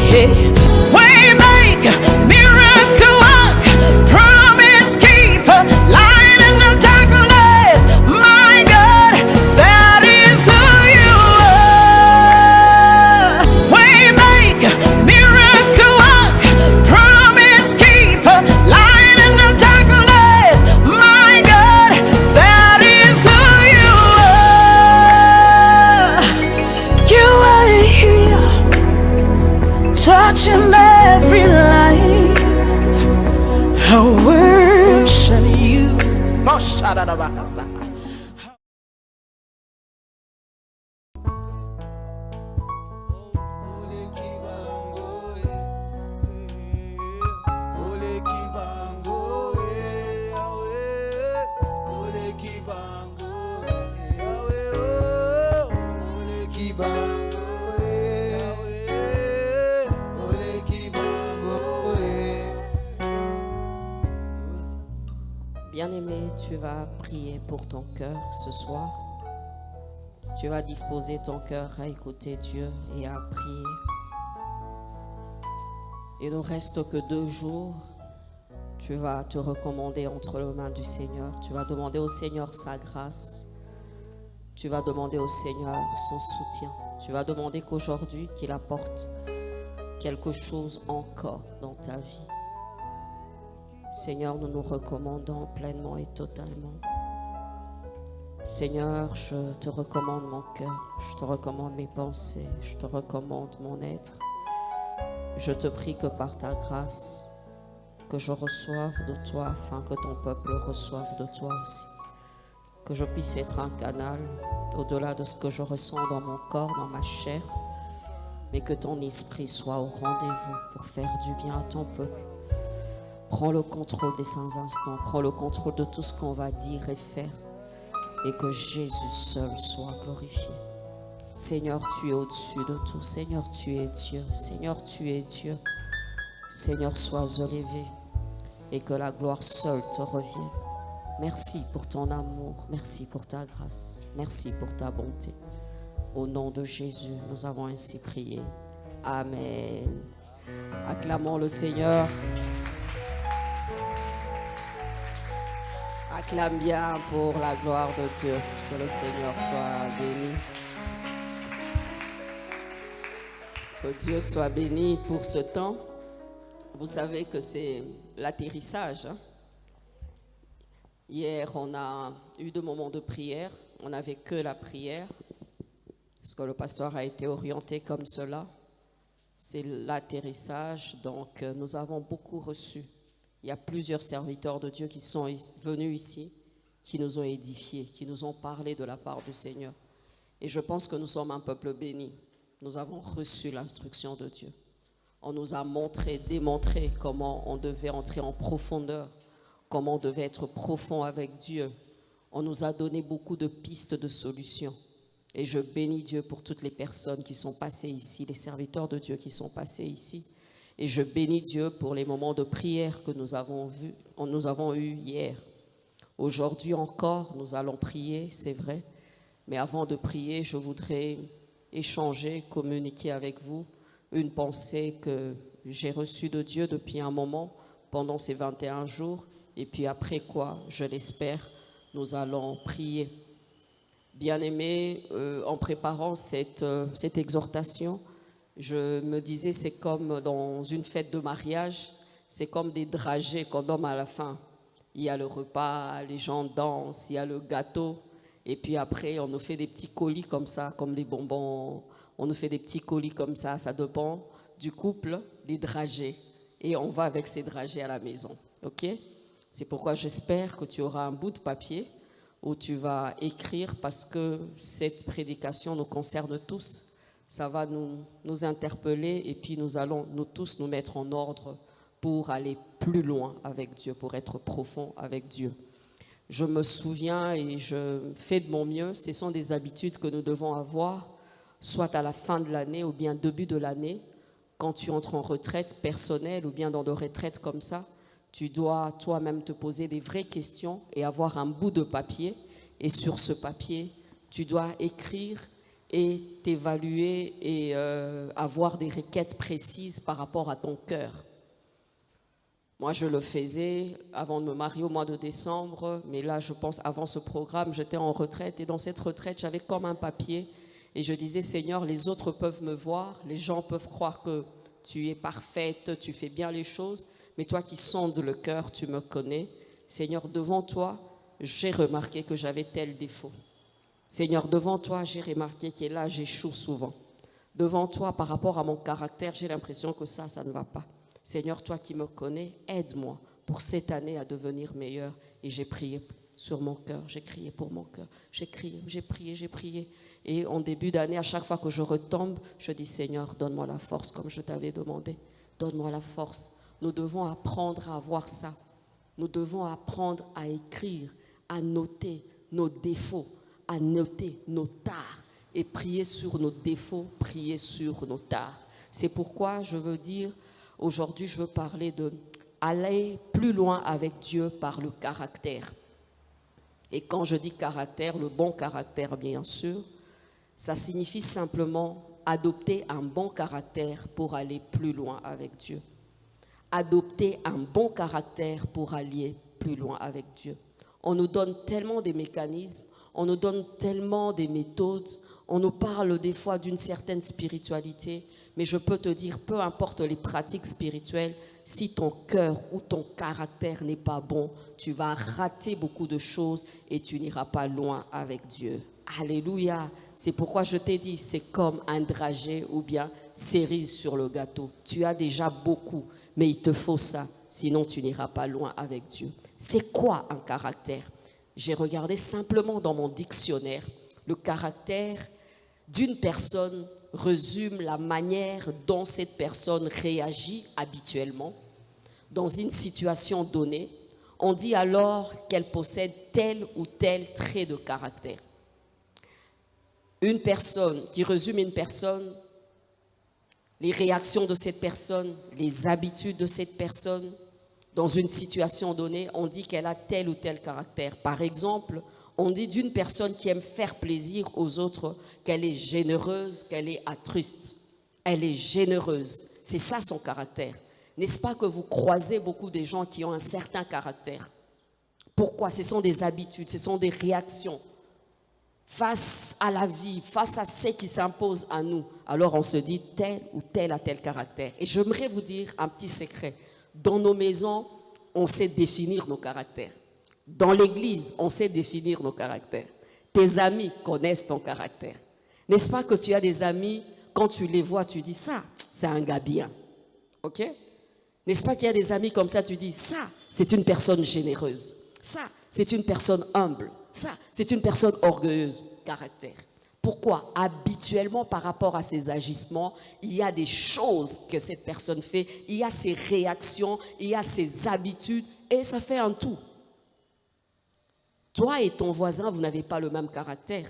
Hey, Waymaker, miracle work, promise keeper, light in the darkness. My God, that is who you are. Waymaker, miracle work, promise keeper, light in the darkness. My God, that is who you are. You are here, touching every life. I worship you. Bien-aimé, tu vas prier pour ton cœur ce soir. Tu vas disposer ton cœur à écouter Dieu et à prier. Il ne reste que 2 jours. Tu vas te recommander entre les mains du Seigneur. Tu vas demander au Seigneur sa grâce. Tu vas demander au Seigneur son soutien. Tu vas demander qu'aujourd'hui, qu'il apporte quelque chose encore dans ta vie. Seigneur, nous nous recommandons pleinement et totalement. Seigneur, je te recommande mon cœur, je te recommande mes pensées, je te recommande mon être. Je te prie que par ta grâce, que je reçoive de toi afin que ton peuple reçoive de toi aussi. Que je puisse être un canal au-delà de ce que je ressens dans mon corps, dans ma chair, mais que ton esprit soit au rendez-vous pour faire du bien à ton peuple. Prends le contrôle des saints instants, prends le contrôle de tout ce qu'on va dire et faire, et que Jésus seul soit glorifié. Seigneur, tu es au-dessus de tout. Seigneur, tu es Dieu. Seigneur, tu es Dieu. Seigneur, sois élevé et que la gloire seule te revienne. Merci pour ton amour, merci pour ta grâce, merci pour ta bonté. Au nom de Jésus, nous avons ainsi prié. Amen. Acclamons le Seigneur. Acclame bien pour la gloire de Dieu. Que le Seigneur soit béni. Que Dieu soit béni pour ce temps. Vous savez que c'est l'atterrissage. Hein? Hier, on a eu 2 moments de prière. On n'avait que la prière. Parce que le pasteur a été orienté comme cela. C'est l'atterrissage. Donc, nous avons beaucoup reçu. Il y a plusieurs serviteurs de Dieu qui sont venus ici, qui nous ont édifiés, qui nous ont parlé de la part du Seigneur. Et je pense que nous sommes un peuple béni. Nous avons reçu l'instruction de Dieu. On nous a montré, démontré comment on devait entrer en profondeur, comment on devait être profond avec Dieu. On nous a donné beaucoup de pistes de solutions. Et je bénis Dieu pour toutes les personnes qui sont passées ici, les serviteurs de Dieu qui sont passés ici. Et je bénis Dieu pour les moments de prière que nous avons eus hier. Aujourd'hui encore, nous allons prier, c'est vrai. Mais avant de prier, je voudrais échanger, communiquer avec vous une pensée que j'ai reçue de Dieu depuis un moment, pendant ces 21 jours. Et puis après quoi, je l'espère, nous allons prier. Bien-aimés, en préparant cette exhortation, je me disais, c'est comme dans une fête de mariage, c'est comme des dragées qu'on donne à la fin. Il y a le repas, les gens dansent, il y a le gâteau, et puis après, on nous fait des petits colis comme ça, comme des bonbons. On nous fait des petits colis comme ça dépend du couple, des dragées. Et on va avec ces dragées à la maison, ok? C'est pourquoi j'espère que tu auras un bout de papier où tu vas écrire, parce que cette prédication nous concerne tous. Ça va nous interpeller et puis nous allons nous tous nous mettre en ordre pour aller plus loin avec Dieu, pour être profond avec Dieu. Je me souviens et je fais de mon mieux, ce sont des habitudes que nous devons avoir, soit à la fin de l'année ou bien début de l'année, quand tu entres en retraite personnelle ou bien dans des retraites comme ça, tu dois toi-même te poser des vraies questions et avoir un bout de papier. Et sur ce papier, tu dois écrire et t'évaluer et avoir des requêtes précises par rapport à ton cœur. Moi, je le faisais avant de me marier au mois de décembre, mais là, je pense, avant ce programme, j'étais en retraite, et dans cette retraite, j'avais comme un papier, et je disais, Seigneur, les autres peuvent me voir, les gens peuvent croire que tu es parfaite, tu fais bien les choses, mais toi qui sondes le cœur, tu me connais. Seigneur, devant toi, j'ai remarqué que j'avais tel défaut. Seigneur, devant toi, j'ai remarqué que là, j'échoue souvent. Devant toi, par rapport à mon caractère, j'ai l'impression que ça ne va pas. Seigneur, toi qui me connais, aide-moi pour cette année à devenir meilleur. Et j'ai prié sur mon cœur, j'ai crié pour mon cœur, j'ai crié, j'ai prié. Et en début d'année, à chaque fois que je retombe, je dis, Seigneur, donne-moi la force comme je t'avais demandé. Donne-moi la force. Nous devons apprendre à avoir ça. Nous devons apprendre à écrire, à noter nos défauts, à noter nos tares et prier sur nos défauts, prier sur nos tares. C'est pourquoi je veux dire, aujourd'hui, je veux parler de aller plus loin avec Dieu par le caractère. Et quand je dis caractère, le bon caractère, bien sûr, ça signifie simplement adopter un bon caractère pour aller plus loin avec Dieu. Adopter un bon caractère pour aller plus loin avec Dieu. On nous donne tellement des mécanismes, on nous donne tellement des méthodes, on nous parle des fois d'une certaine spiritualité, mais je peux te dire, peu importe les pratiques spirituelles, si ton cœur ou ton caractère n'est pas bon, tu vas rater beaucoup de choses et tu n'iras pas loin avec Dieu. Alléluia. C'est pourquoi je t'ai dit, c'est comme un dragée ou bien cerise sur le gâteau. Tu as déjà beaucoup, mais il te faut ça, sinon tu n'iras pas loin avec Dieu. C'est quoi un caractère? J'ai regardé simplement dans mon dictionnaire. Le caractère d'une personne résume la manière dont cette personne réagit habituellement dans une situation donnée. On dit alors qu'elle possède tel ou tel trait de caractère. Une personne qui résume une personne, les réactions de cette personne, les habitudes de cette personne, dans une situation donnée, on dit qu'elle a tel ou tel caractère. Par exemple, on dit d'une personne qui aime faire plaisir aux autres qu'elle est généreuse, qu'elle est altruiste. Elle est généreuse. C'est ça son caractère. N'est-ce pas que vous croisez beaucoup de gens qui ont un certain caractère? Pourquoi? Ce sont des habitudes, ce sont des réactions. Face à la vie, face à ce qui s'impose à nous, alors on se dit tel ou tel a tel caractère. Et j'aimerais vous dire un petit secret. Dans nos maisons, on sait définir nos caractères. Dans l'église, on sait définir nos caractères. Tes amis connaissent ton caractère. N'est-ce pas que tu as des amis, quand tu les vois, tu dis ça, c'est un gars bien. Ok? N'est-ce pas qu'il y a des amis comme ça, tu dis ça, c'est une personne généreuse. Ça, c'est une personne humble. Ça, c'est une personne orgueilleuse. Caractère. Pourquoi? Habituellement, par rapport à ses agissements, il y a des choses que cette personne fait, il y a ses réactions, il y a ses habitudes, et ça fait un tout. Toi et ton voisin, vous n'avez pas le même caractère.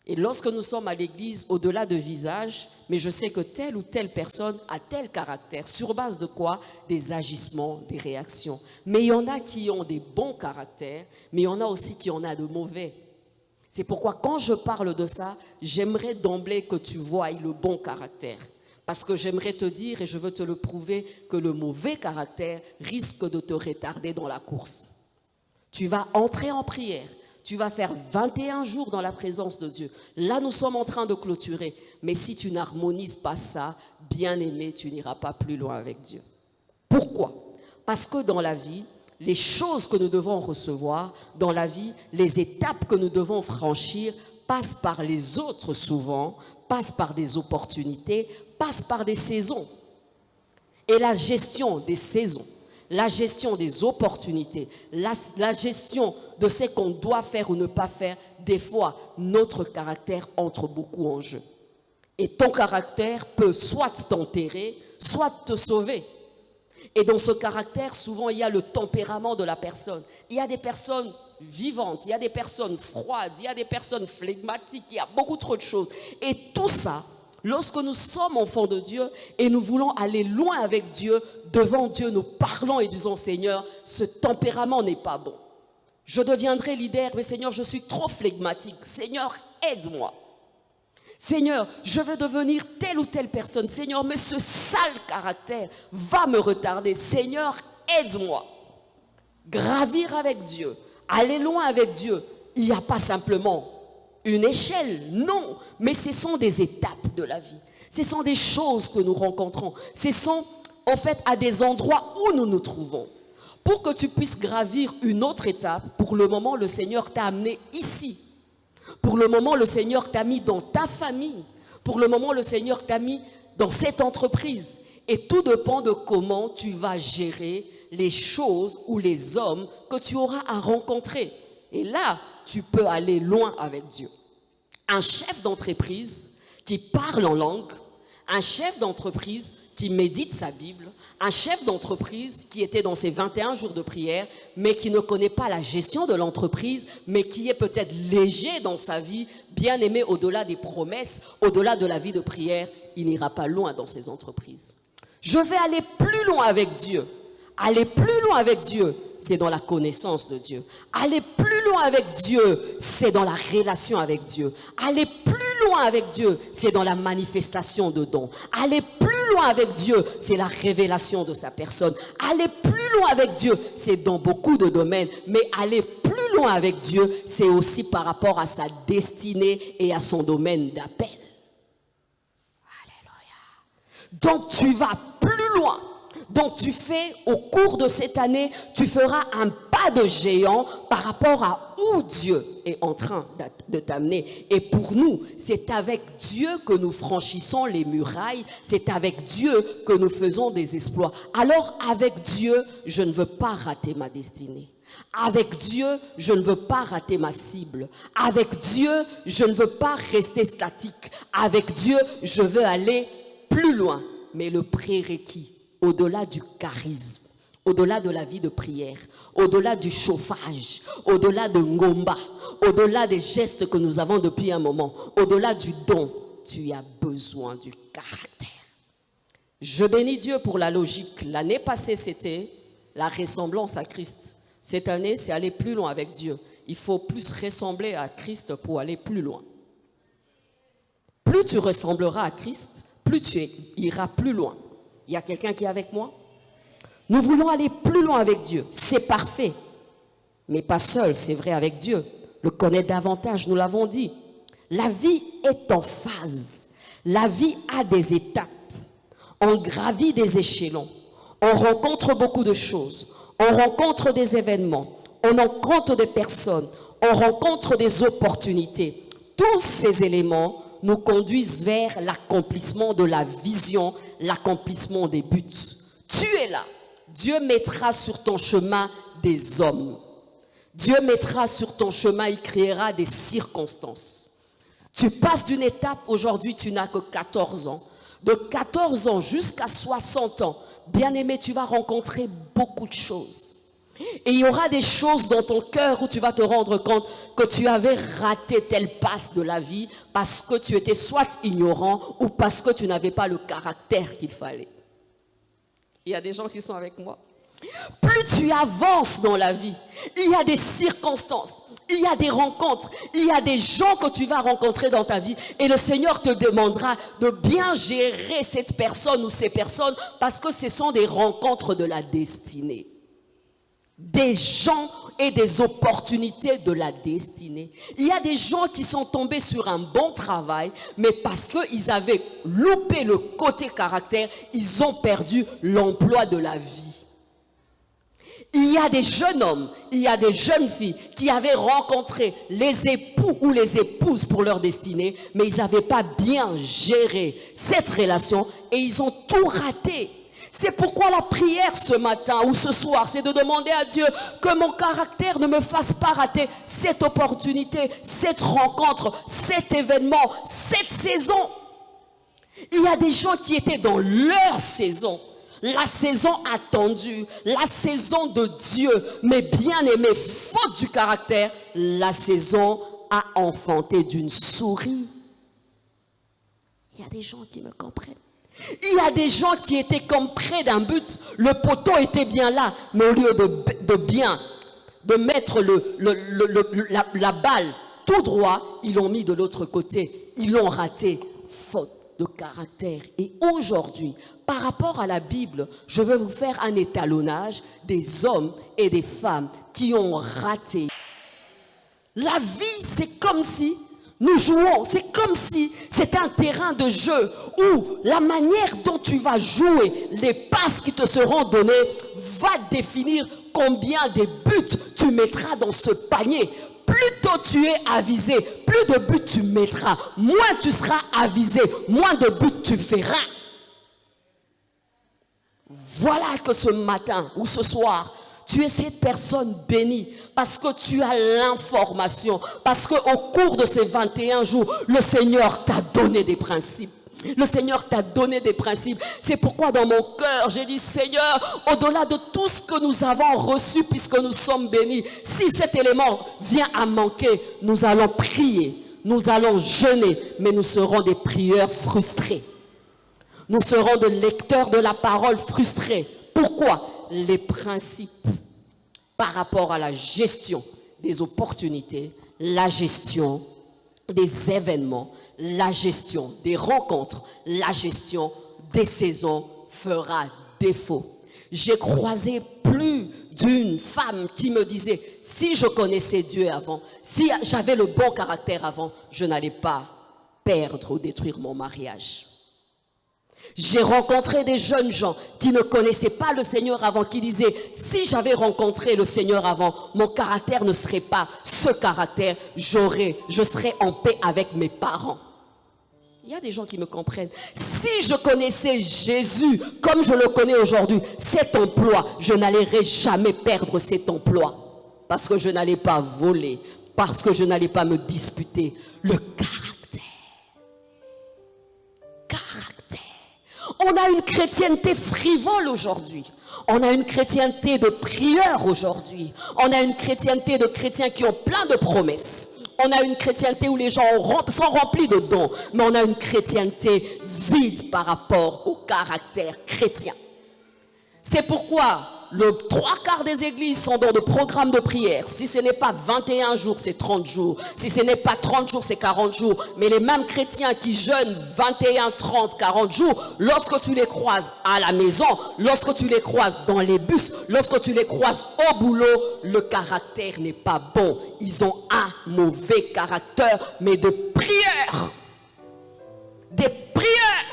Et lorsque nous sommes à l'église, au-delà de visage, mais je sais que telle ou telle personne a tel caractère. Sur base de quoi? Des agissements, des réactions. Mais il y en a qui ont des bons caractères, mais il y en a aussi qui en ont de mauvais. C'est pourquoi quand je parle de ça, j'aimerais d'emblée que tu voies le bon caractère. Parce que j'aimerais te dire, et je veux te le prouver, que le mauvais caractère risque de te retarder dans la course. Tu vas entrer en prière. Tu vas faire 21 jours dans la présence de Dieu. Là, nous sommes en train de clôturer. Mais si tu n'harmonises pas ça, bien-aimé, tu n'iras pas plus loin avec Dieu. Pourquoi? Parce que dans la vie, les choses que nous devons recevoir, dans la vie, les étapes que nous devons franchir, passent par les autres souvent, passent par des opportunités, passent par des saisons. Et la gestion des saisons, la gestion des opportunités, la gestion de ce qu'on doit faire ou ne pas faire, des fois, notre caractère entre beaucoup en jeu. Et ton caractère peut soit t'enterrer, soit te sauver. Et dans ce caractère, souvent, il y a le tempérament de la personne. Il y a des personnes vivantes, il y a des personnes froides, il y a des personnes flegmatiques, il y a beaucoup trop de choses. Et tout ça, lorsque nous sommes enfants de Dieu et nous voulons aller loin avec Dieu, devant Dieu, nous parlons et disons, Seigneur, ce tempérament n'est pas bon. Je deviendrai leader, mais Seigneur, je suis trop flegmatique. Seigneur, aide-moi. Seigneur, je veux devenir telle ou telle personne. Seigneur, mais ce sale caractère va me retarder. Seigneur, aide-moi. Gravir avec Dieu, aller loin avec Dieu, il n'y a pas simplement une échelle, non, mais ce sont des étapes de la vie. Ce sont des choses que nous rencontrons. Ce sont en fait à des endroits où nous nous trouvons. Pour que tu puisses gravir une autre étape, pour le moment, le Seigneur t'a amené ici. Pour le moment, le Seigneur t'a mis dans ta famille. Pour le moment, le Seigneur t'a mis dans cette entreprise. Et tout dépend de comment tu vas gérer les choses ou les hommes que tu auras à rencontrer. Et là, tu peux aller loin avec Dieu. Un chef d'entreprise qui parle en langue, un chef d'entreprise qui médite sa Bible, un chef d'entreprise qui était dans ses 21 jours de prière, mais qui ne connaît pas la gestion de l'entreprise, mais qui est peut-être léger dans sa vie, bien aimé au-delà des promesses, au-delà de la vie de prière, il n'ira pas loin dans ses entreprises. Je vais aller plus loin avec Dieu. Aller plus loin avec Dieu, c'est dans la connaissance de Dieu. Aller plus loin avec Dieu, c'est dans la relation avec Dieu. Aller plus loin avec Dieu, c'est dans la manifestation de dons. Aller plus loin avec Dieu, c'est la révélation de sa personne. Aller plus loin avec Dieu, c'est dans beaucoup de domaines. Mais aller plus loin avec Dieu, c'est aussi par rapport à sa destinée et à son domaine d'appel. Alléluia. Donc tu vas plus loin. Donc tu fais, au cours de cette année, tu feras un pas de géant par rapport à où Dieu est en train de t'amener. Et pour nous, c'est avec Dieu que nous franchissons les murailles, c'est avec Dieu que nous faisons des exploits. Alors avec Dieu, je ne veux pas rater ma destinée. Avec Dieu, je ne veux pas rater ma cible. Avec Dieu, je ne veux pas rester statique. Avec Dieu, je veux aller plus loin. Mais le prérequis, au-delà du charisme, au-delà de la vie de prière, au-delà du chauffage, au-delà de ngomba, au-delà des gestes que nous avons depuis un moment, au-delà du don, tu as besoin du caractère. Je bénis Dieu pour la logique. L'année passée, c'était la ressemblance à Christ. Cette année, c'est aller plus loin avec Dieu. Il faut plus ressembler à Christ pour aller plus loin. Plus tu ressembleras à Christ, plus tu iras plus loin. Il y a quelqu'un qui est avec moi? Nous voulons aller plus loin avec Dieu. C'est parfait. Mais pas seul, c'est vrai avec Dieu. Le connaître davantage, nous l'avons dit. La vie est en phase. La vie a des étapes. On gravit des échelons. On rencontre beaucoup de choses. On rencontre des événements. On rencontre des personnes. On rencontre des opportunités. Tous ces éléments nous conduisent vers l'accomplissement de la vision, l'accomplissement des buts. Tu es là. Dieu mettra sur ton chemin des hommes. Dieu mettra sur ton chemin, il créera des circonstances. Tu passes d'une étape, aujourd'hui tu n'as que 14 ans. De 14 ans jusqu'à 60 ans, bien-aimé, tu vas rencontrer beaucoup de choses. Et il y aura des choses dans ton cœur où tu vas te rendre compte que tu avais raté telle passe de la vie parce que tu étais soit ignorant ou parce que tu n'avais pas le caractère qu'il fallait. Il y a des gens qui sont avec moi. Plus tu avances dans la vie, il y a des circonstances, il y a des rencontres, il y a des gens que tu vas rencontrer dans ta vie et le Seigneur te demandera de bien gérer cette personne ou ces personnes parce que ce sont des rencontres de la destinée. Des gens et des opportunités de la destinée. Il y a des gens qui sont tombés sur un bon travail, mais parce qu'ils avaient loupé le côté caractère, ils ont perdu l'emploi de la vie. Il y a des jeunes hommes, il y a des jeunes filles qui avaient rencontré les époux ou les épouses pour leur destinée, mais ils n'avaient pas bien géré cette relation et ils ont tout raté. C'est pourquoi la prière ce matin ou ce soir, c'est de demander à Dieu que mon caractère ne me fasse pas rater cette opportunité, cette rencontre, cet événement, cette saison. Il y a des gens qui étaient dans leur saison, la saison attendue, la saison de Dieu, mais bien aimé, faute du caractère, la saison a enfanté d'une souris. Il y a des gens qui me comprennent. Il y a des gens qui étaient comme près d'un but, le poteau était bien là, mais au lieu de mettre la balle tout droit, ils l'ont mis de l'autre côté. Ils l'ont raté, faute de caractère. Et aujourd'hui, par rapport à la Bible, je veux vous faire un étalonnage des hommes et des femmes qui ont raté. La vie, c'est comme si nous jouons, c'est comme si c'était un terrain de jeu où la manière dont tu vas jouer, les passes qui te seront données, va définir combien de buts tu mettras dans ce panier. Plus tôt tu es avisé, plus de buts tu mettras. Moins tu seras avisé, moins de buts tu feras. Voilà que ce matin ou ce soir, tu es cette personne bénie parce que tu as l'information, parce qu'au cours de ces 21 jours, le Seigneur t'a donné des principes. Le Seigneur t'a donné des principes. C'est pourquoi dans mon cœur, j'ai dit, Seigneur, au-delà de tout ce que nous avons reçu puisque nous sommes bénis, si cet élément vient à manquer, nous allons prier, nous allons jeûner, mais nous serons des prieurs frustrés. Nous serons des lecteurs de la parole frustrés. Pourquoi? Les principes par rapport à la gestion des opportunités, la gestion des événements, la gestion des rencontres, la gestion des saisons fera défaut. J'ai croisé plus d'une femme qui me disait, si je connaissais Dieu avant, si j'avais le bon caractère avant, je n'allais pas perdre ou détruire mon mariage. J'ai rencontré des jeunes gens qui ne connaissaient pas le Seigneur avant, qui disaient, si j'avais rencontré le Seigneur avant, mon caractère ne serait pas ce caractère, je serais en paix avec mes parents. Il y a des gens qui me comprennent. Si je connaissais Jésus comme je le connais aujourd'hui, cet emploi, je n'allais jamais perdre cet emploi. Parce que je n'allais pas voler, parce que je n'allais pas me disputer. Le caractère. On a une chrétienté frivole aujourd'hui. On a une chrétienté de prieurs aujourd'hui. On a une chrétienté de chrétiens qui ont plein de promesses. On a une chrétienté où les gens sont remplis de dons. Mais on a une chrétienté vide par rapport au caractère chrétien. C'est pourquoi le 3/4 des églises sont dans de programmes de prière. Si ce n'est pas 21 jours, c'est 30 jours. Si ce n'est pas 30 jours, c'est 40 jours. Mais les mêmes chrétiens qui jeûnent 21, 30, 40 jours, lorsque tu les croises à la maison, lorsque tu les croises dans les bus, lorsque tu les croises au boulot, le caractère n'est pas bon. Ils ont un mauvais caractère, mais de prière. Des prières.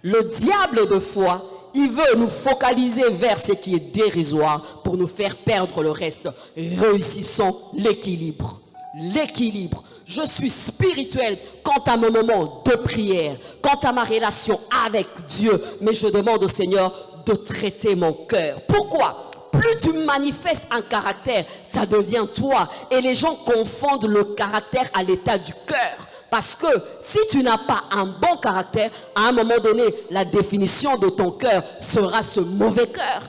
Le diable de foi, il veut nous focaliser vers ce qui est dérisoire pour nous faire perdre le reste. Réussissons l'équilibre. L'équilibre. Je suis spirituel quant à mon moment de prière, quant à ma relation avec Dieu. Mais je demande au Seigneur de traiter mon cœur. Pourquoi? Plus tu manifestes un caractère, ça devient toi. Et les gens confondent le caractère à l'état du cœur. Parce que si tu n'as pas un bon caractère, à un moment donné, la définition de ton cœur sera ce mauvais cœur.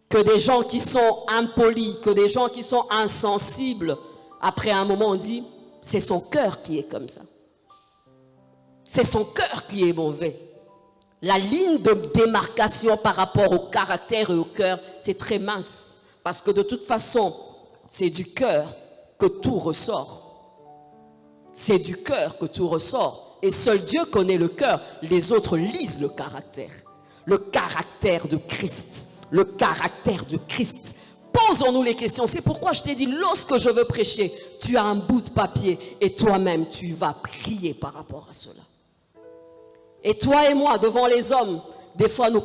Que des gens qui sont impolis, que des gens qui sont insensibles, après un moment on dit, c'est son cœur qui est comme ça. C'est son cœur qui est mauvais. La ligne de démarcation par rapport au caractère et au cœur, c'est très mince. Parce que de toute façon, c'est du cœur que tout ressort. C'est du cœur que tout ressort. Et seul Dieu connaît le cœur. Les autres lisent le caractère. Le caractère de Christ. Le caractère de Christ. Posons-nous les questions. C'est pourquoi je t'ai dit, lorsque je veux prêcher, tu as un bout de papier et toi-même, tu vas prier par rapport à cela. Et toi et moi, devant les hommes, des fois nous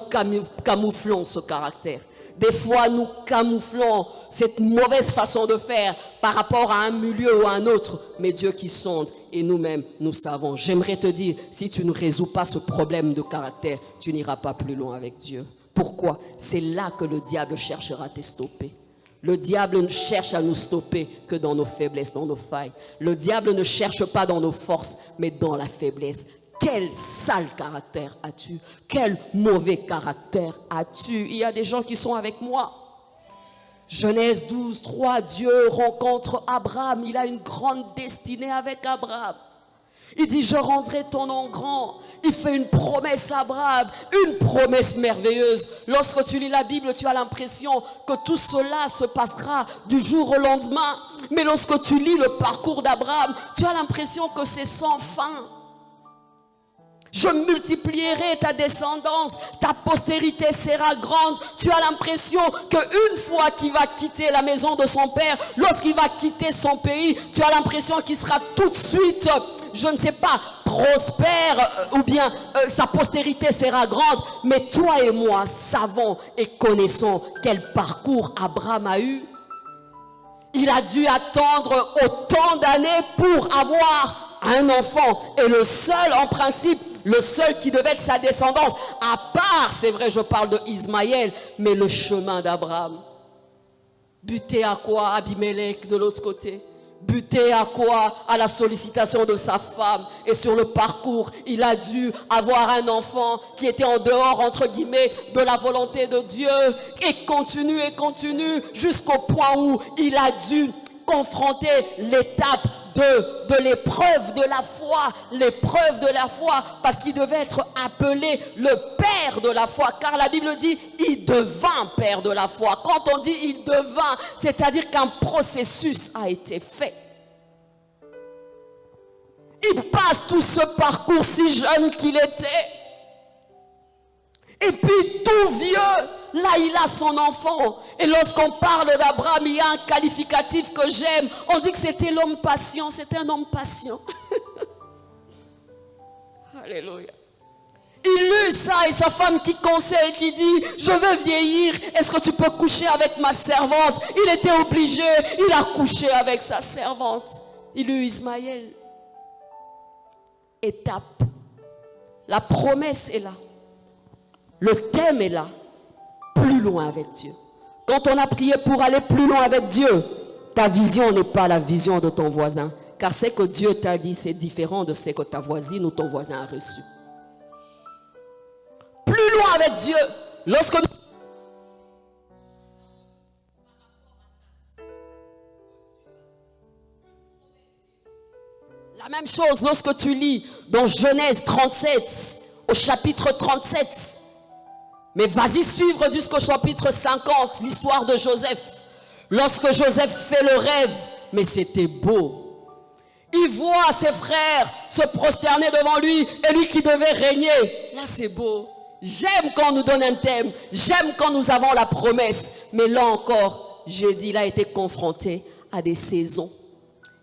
camouflons ce caractère. Des fois, nous camouflons cette mauvaise façon de faire par rapport à un milieu ou à un autre. Mais Dieu qui sonde et nous-mêmes, nous savons. J'aimerais te dire, si tu ne résous pas ce problème de caractère, tu n'iras pas plus loin avec Dieu. Pourquoi? C'est là que le diable cherchera à te stopper. Le diable ne cherche à nous stopper que dans nos faiblesses, dans nos failles. Le diable ne cherche pas dans nos forces, mais dans la faiblesse. Quel sale caractère as-tu? Quel mauvais caractère as-tu? Il y a des gens qui sont avec moi. Genèse 12, 3, Dieu rencontre Abraham. Il a une grande destinée avec Abraham. Il dit, je rendrai ton nom grand. Il fait une promesse à Abraham, une promesse merveilleuse. Lorsque tu lis la Bible, tu as l'impression que tout cela se passera du jour au lendemain. Mais lorsque tu lis le parcours d'Abraham, tu as l'impression que c'est sans fin. Je multiplierai ta descendance, ta postérité sera grande. Tu as l'impression qu'une fois qu'il va quitter la maison de son père, lorsqu'il va quitter son pays, tu as l'impression qu'il sera tout de suite, je ne sais pas, prospère, ou bien sa postérité sera grande. Mais toi et moi savons et connaissons quel parcours Abraham a eu. Il a dû attendre autant d'années pour avoir un enfant. Et le seul, en principe, le seul qui devait être sa descendance, à part, c'est vrai, je parle de Ismaël, mais le chemin d'Abraham. Buté à quoi? Abimelech de l'autre côté. Buté à quoi? À la sollicitation de sa femme. Et sur le parcours, il a dû avoir un enfant qui était en dehors, entre guillemets, de la volonté de Dieu. Et continue jusqu'au point où il a dû confronter l'étape de l'épreuve de la foi, parce qu'il devait être appelé le père de la foi, car la Bible dit il devint père de la foi. Quand on dit il devint, c'est-à-dire qu'un processus a été fait. Il passe tout ce parcours si jeune qu'il était, et puis tout vieux, là il a son enfant. Et lorsqu'on parle d'Abraham, il y a un qualificatif que j'aime. On dit que c'était l'homme patient. C'était un homme patient. Alléluia. Il lut ça et sa femme qui conseille, qui dit je veux vieillir, est-ce que tu peux coucher avec ma servante? Il était obligé, il a couché avec sa servante. Il eut Ismaël. Étape. La promesse est là. Le thème est là. Plus loin avec Dieu. Quand on a prié pour aller plus loin avec Dieu, ta vision n'est pas la vision de ton voisin. Car ce que Dieu t'a dit, c'est différent de ce que ta voisine ou ton voisin a reçu. Plus loin avec Dieu. Lorsque la même chose lorsque tu lis dans Genèse 37, au chapitre 37. Mais vas-y suivre jusqu'au chapitre 50, l'histoire de Joseph. Lorsque Joseph fait le rêve, mais c'était beau. Il voit ses frères se prosterner devant lui, et lui qui devait régner. Là c'est beau. J'aime quand on nous donne un thème, j'aime quand nous avons la promesse. Mais là encore, j'ai dit, il a été confronté à des saisons.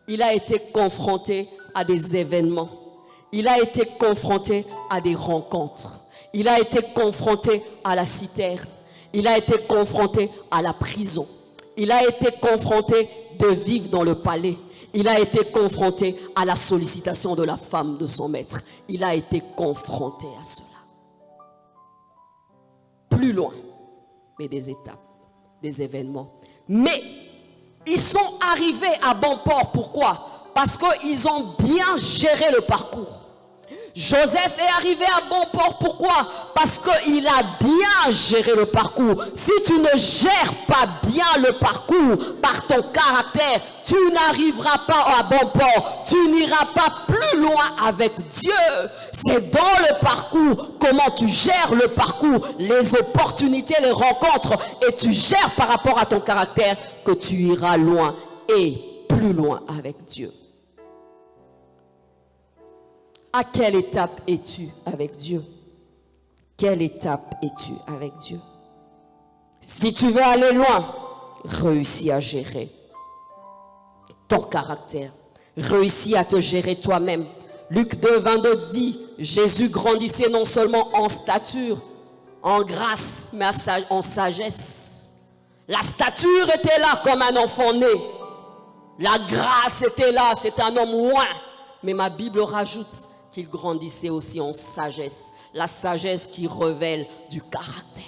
Il a été confronté à des événements. Il a été confronté à des rencontres. Il a été confronté à la citerne. Il a été confronté à la prison. Il a été confronté de vivre dans le palais. Il a été confronté à la sollicitation de la femme de son maître. Il a été confronté à cela. Plus loin, mais des étapes, des événements. Mais ils sont arrivés à bon port. Pourquoi? Parce qu'ils ont bien géré le parcours. Joseph est arrivé à bon port. Pourquoi? Parce qu'il a bien géré le parcours. Si tu ne gères pas bien le parcours par ton caractère, tu n'arriveras pas à bon port. Tu n'iras pas plus loin avec Dieu. C'est dans le parcours, comment tu gères le parcours, les opportunités, les rencontres, et tu gères par rapport à ton caractère, que tu iras loin et plus loin avec Dieu. À quelle étape es-tu avec Dieu? Quelle étape es-tu avec Dieu? Si tu veux aller loin, réussis à gérer ton caractère. Réussis à te gérer toi-même. Luc 2, 22 dit, Jésus grandissait non seulement en stature, en grâce, mais en sagesse. La stature était là comme un enfant né. La grâce était là, c'est un homme loin. Mais ma Bible rajoute qu'il grandissait aussi en sagesse. La sagesse qui révèle du caractère.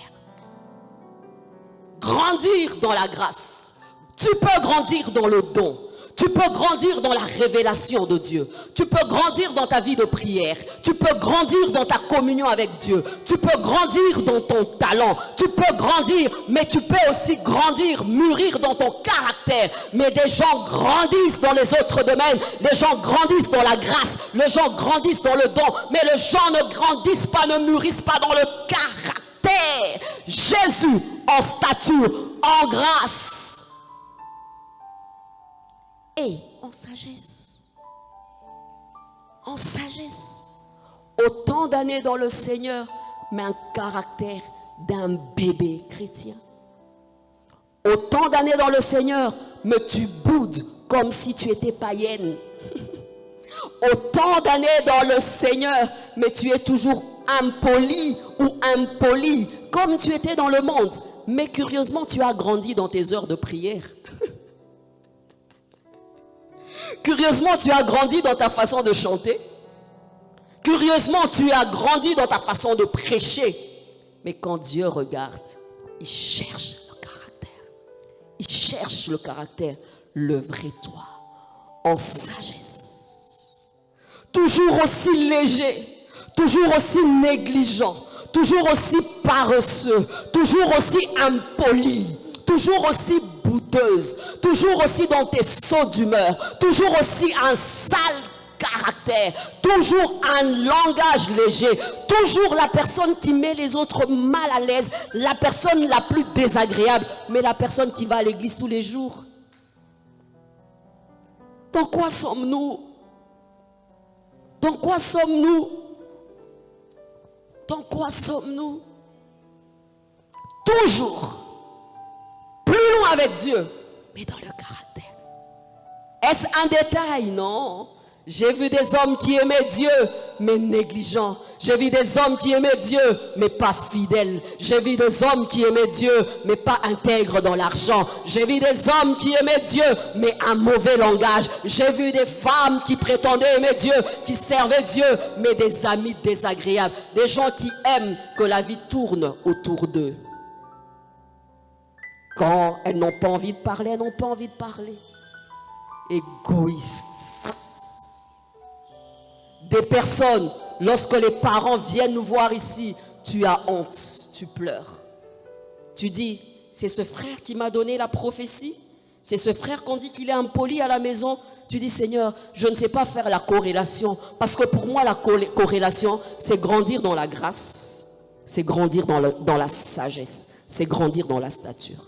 Grandir dans la grâce. Tu peux grandir dans le don. Tu peux grandir dans la révélation de Dieu. Tu peux grandir dans ta vie de prière. Tu peux grandir dans ta communion avec Dieu. Tu peux grandir dans ton talent. Tu peux grandir, mais tu peux aussi grandir, mûrir dans ton caractère. Mais des gens grandissent dans les autres domaines. Les gens grandissent dans la grâce. Les gens grandissent dans le don. Mais les gens ne grandissent pas, ne mûrissent pas dans le caractère. Jésus en stature, en grâce. et en sagesse. En sagesse. Autant d'années dans le Seigneur, mais un caractère d'un bébé chrétien. Autant d'années dans le Seigneur, mais tu boudes comme si tu étais païenne. Autant d'années dans le Seigneur, mais tu es toujours impoli ou impoli, comme tu étais dans le monde. Mais curieusement, tu as grandi dans tes heures de prière. Curieusement, tu as grandi dans ta façon de chanter. Curieusement, tu as grandi dans ta façon de prêcher. Mais quand Dieu regarde, il cherche le caractère. Il cherche le caractère, le vrai toi, en sagesse. Toujours aussi léger, toujours aussi négligent, toujours aussi paresseux, toujours aussi impoli, toujours aussi boudeuse, toujours aussi dans tes sauts d'humeur, toujours aussi un sale caractère, toujours un langage léger, toujours la personne qui met les autres mal à l'aise, la personne la plus désagréable, mais la personne qui va à l'église tous les jours. Dans quoi sommes-nous? Dans quoi sommes-nous? Dans quoi sommes-nous? Toujours plus loin avec Dieu, mais dans le caractère. Est-ce un détail? Non. J'ai vu des hommes qui aimaient Dieu, mais négligents. J'ai vu des hommes qui aimaient Dieu, mais pas fidèles. J'ai vu des hommes qui aimaient Dieu, mais pas intègres dans l'argent. J'ai vu des hommes qui aimaient Dieu, mais un mauvais langage. J'ai vu des femmes qui prétendaient aimer Dieu, qui servaient Dieu, mais des amis désagréables. Des gens qui aiment que la vie tourne autour d'eux. Quand elles n'ont pas envie de parler, elles n'ont pas envie de parler. Égoïstes. Des personnes, lorsque les parents viennent nous voir ici, tu as honte, tu pleures. Tu dis, c'est ce frère qui m'a donné la prophétie, c'est ce frère qu'on dit qu'il est impoli à la maison. Tu dis, Seigneur, je ne sais pas faire la corrélation, parce que pour moi la corrélation, c'est grandir dans la grâce, c'est grandir dans la sagesse, c'est grandir dans la stature.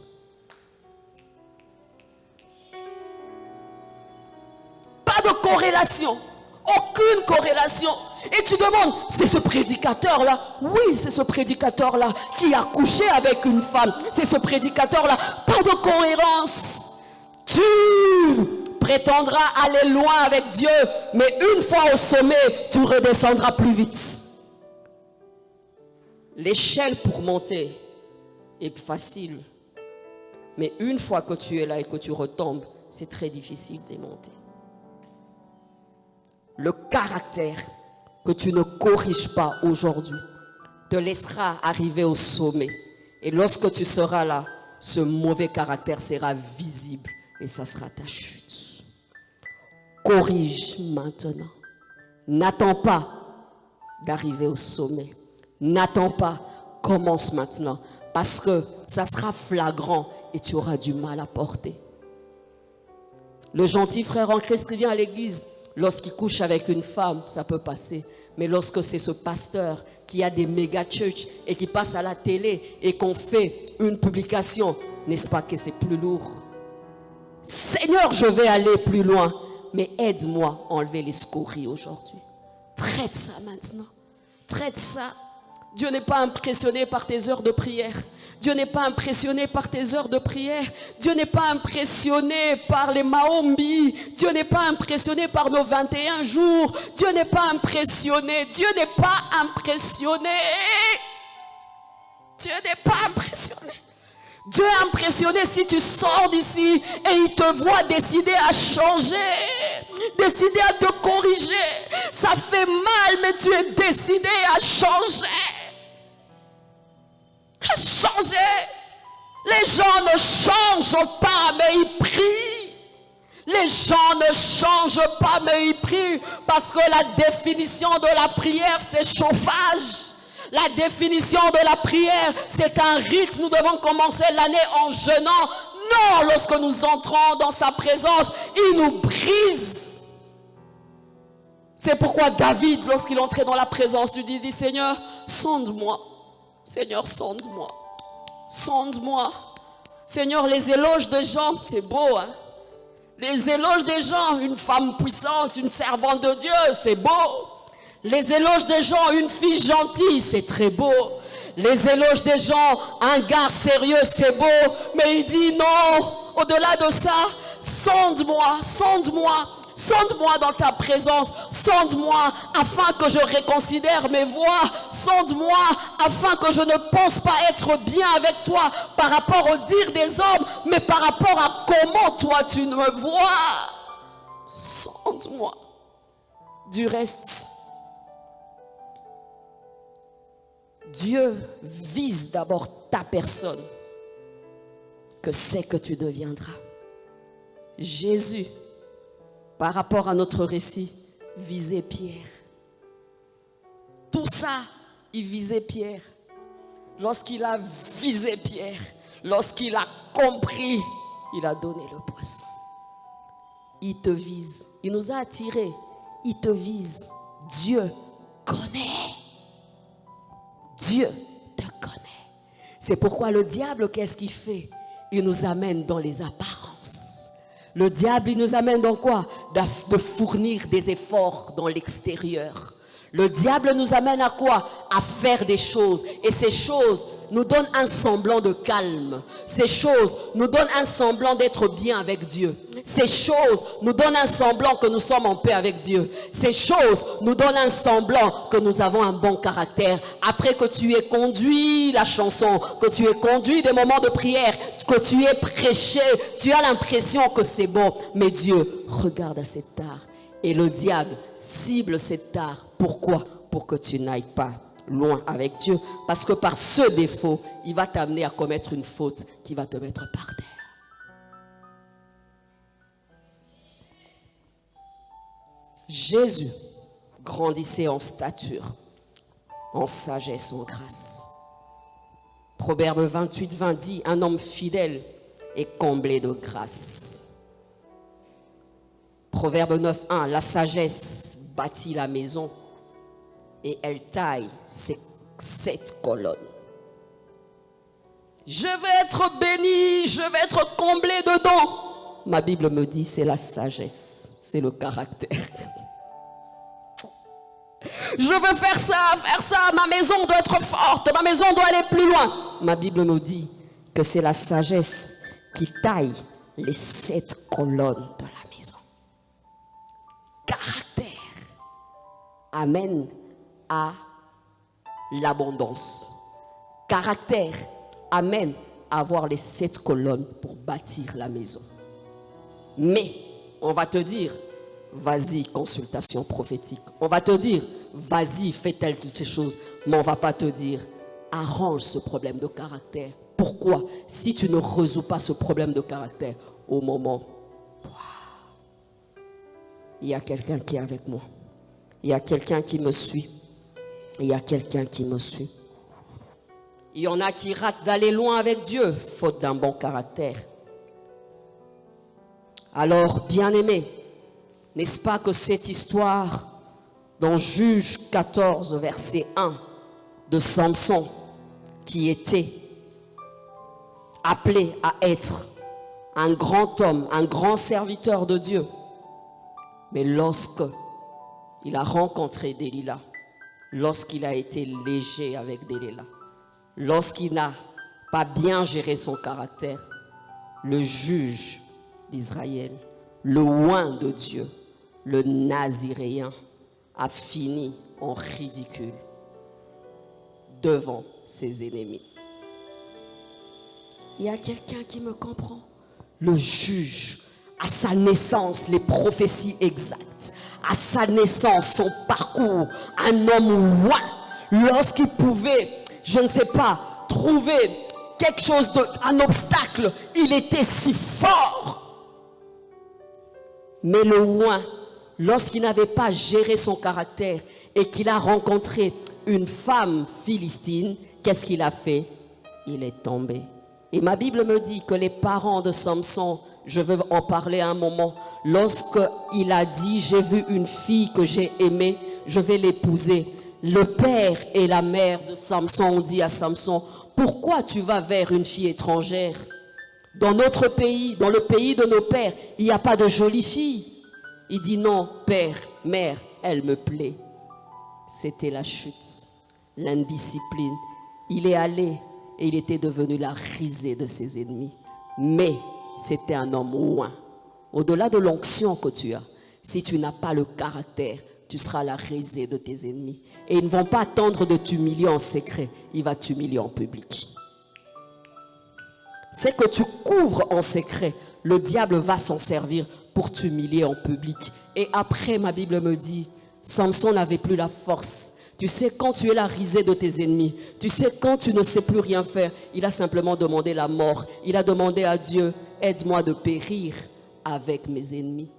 Pas de corrélation. Aucune corrélation. Et tu demandes, c'est ce prédicateur-là? Oui, c'est ce prédicateur-là qui a couché avec une femme. C'est ce prédicateur-là. Pas de cohérence. Tu prétendras aller loin avec Dieu, mais une fois au sommet, tu redescendras plus vite. L'échelle pour monter est facile. Mais une fois que tu es là et que tu retombes, c'est très difficile de monter. Le caractère que tu ne corriges pas aujourd'hui te laissera arriver au sommet. Et lorsque tu seras là, ce mauvais caractère sera visible et ça sera ta chute. Corrige maintenant. N'attends pas d'arriver au sommet. N'attends pas, commence maintenant. Parce que ça sera flagrant et tu auras du mal à porter. Le gentil frère en Christ qui vient à l'église, lorsqu'il couche avec une femme, ça peut passer. Mais lorsque c'est ce pasteur qui a des méga church et qui passe à la télé et qu'on fait une publication, n'est-ce pas que c'est plus lourd? Seigneur, je vais aller plus loin, mais aide-moi à enlever les scories aujourd'hui. Traite ça maintenant. Traite ça. Dieu n'est pas impressionné par tes heures de prière. Dieu n'est pas impressionné par tes heures de prière. Dieu n'est pas impressionné par les Maombi. Dieu n'est pas impressionné par nos 21 jours. Dieu n'est pas impressionné. Dieu n'est pas impressionné. Dieu n'est pas impressionné. Dieu est impressionné si tu sors d'ici et il te voit décider à changer, décider à te corriger. Ça fait mal, mais tu es décidé à changer. À changer. Les gens ne changent pas, mais ils prient. Les gens ne changent pas, mais ils prient. Parce que la définition de la prière, c'est chauffage. La définition de la prière, c'est un rite. Nous devons commencer l'année en jeûnant. Non, lorsque nous entrons dans sa présence, il nous brise. C'est pourquoi David, lorsqu'il entrait dans la présence du Dieu, dit, Seigneur, sonde-moi. Seigneur, sonde-moi. Sonde-moi. Seigneur, les éloges de gens, c'est beau, hein? Les éloges des gens, une femme puissante, une servante de Dieu, c'est beau. Les éloges des gens, une fille gentille, c'est très beau. Les éloges des gens, un gars sérieux, c'est beau. Mais il dit non, au-delà de ça, sonde-moi, sonde-moi. Sonde-moi dans ta présence, sonde-moi afin que je reconsidère mes voies, sonde-moi afin que je ne pense pas être bien avec toi par rapport au dire des hommes, mais par rapport à comment toi tu me vois. Sonde-moi. Du reste, Dieu vise d'abord ta personne, que c'est que tu deviendras. Jésus, par rapport à notre récit, visait Pierre. Tout ça, il visait Pierre. Lorsqu'il a visé Pierre, lorsqu'il a compris, il a donné le poisson. Il te vise. Il nous a attirés. Il te vise. Dieu connaît. Dieu te connaît. C'est pourquoi le diable, qu'est-ce qu'il fait? Il nous amène dans les apparences. Le diable, il nous amène dans quoi? De fournir des efforts dans l'extérieur. Le diable nous amène à quoi? À faire des choses. Et ces choses nous donnent un semblant de calme. Ces choses nous donnent un semblant d'être bien avec Dieu. Ces choses nous donnent un semblant que nous sommes en paix avec Dieu. Ces choses nous donnent un semblant que nous avons un bon caractère. Après que tu aies conduit la chanson, que tu aies conduit des moments de prière, que tu aies prêché, tu as l'impression que c'est bon. Mais Dieu regarde à cet art. Et le diable cible cet art. Pourquoi? Pour que tu n'ailles pas loin avec Dieu. Parce que par ce défaut, il va t'amener à commettre une faute qui va te mettre par terre. Jésus grandissait en stature, en sagesse, en grâce. Proverbe 28:20 dit, un homme fidèle est comblé de grâce. Proverbe 9:1, la sagesse bâtit la maison et elle taille ses 7 colonnes. Je vais être béni, je vais être comblé dedans. Ma Bible me dit, c'est la sagesse, c'est le caractère. Je veux faire ça, ma maison doit être forte, ma maison doit aller plus loin. Ma Bible me dit que c'est la sagesse qui taille les 7 colonnes de la maison. Caractère amène à l'abondance. Caractère amène à avoir les 7 colonnes pour bâtir la maison. Mais on va te dire, vas-y, consultation prophétique. On va te dire, vas-y, fais telle toutes ces choses. Mais on ne va pas te dire, arrange ce problème de caractère. Pourquoi? Si tu ne résous pas ce problème de caractère au moment, il y a quelqu'un qui est avec moi. Il y a quelqu'un qui me suit. Il y a quelqu'un qui me suit. Il y en a qui ratent d'aller loin avec Dieu, faute d'un bon caractère. Alors, bien-aimés, n'est-ce pas que cette histoire dans Juge 14, verset 1 de Samson, qui était appelé à être un grand homme, un grand serviteur de Dieu, mais lorsque il a rencontré Delilah, lorsqu'il a été léger avec Delilah, lorsqu'il n'a pas bien géré son caractère, le juge d'Israël, le oint de Dieu, le naziréen, a fini en ridicule devant ses ennemis. Il y a quelqu'un qui me comprend. Le juge, à sa naissance, les prophéties exactes, à sa naissance, son parcours, un homme oint, lorsqu'il pouvait, je ne sais pas, trouver quelque chose, un obstacle, il était si fort. Mais le oint, lorsqu'il n'avait pas géré son caractère et qu'il a rencontré une femme philistine, qu'est-ce qu'il a fait? Il est tombé. Et ma Bible me dit que les parents de Samson, je veux en parler un moment, lorsqu'il a dit « j'ai vu une fille que j'ai aimée, je vais l'épouser », le père et la mère de Samson ont dit à Samson « pourquoi tu vas vers une fille étrangère? Dans notre pays, dans le pays de nos pères, il n'y a pas de jolie fille. Il dit non, père, mère, elle me plaît. C'était la chute, l'indiscipline. Il est allé et il était devenu la risée de ses ennemis. Mais c'était un homme loin. Au-delà de l'onction que tu as, si tu n'as pas le caractère, tu seras la risée de tes ennemis. Et ils ne vont pas attendre de t'humilier en secret, il va t'humilier en public. C'est que tu couvres en secret, le diable va s'en servir pour t'humilier en public. Et après, ma Bible me dit, Samson n'avait plus la force. Tu sais, quand tu es la risée de tes ennemis, tu sais, quand tu ne sais plus rien faire, il a simplement demandé la mort. Il a demandé à Dieu, aide-moi de périr avec mes ennemis.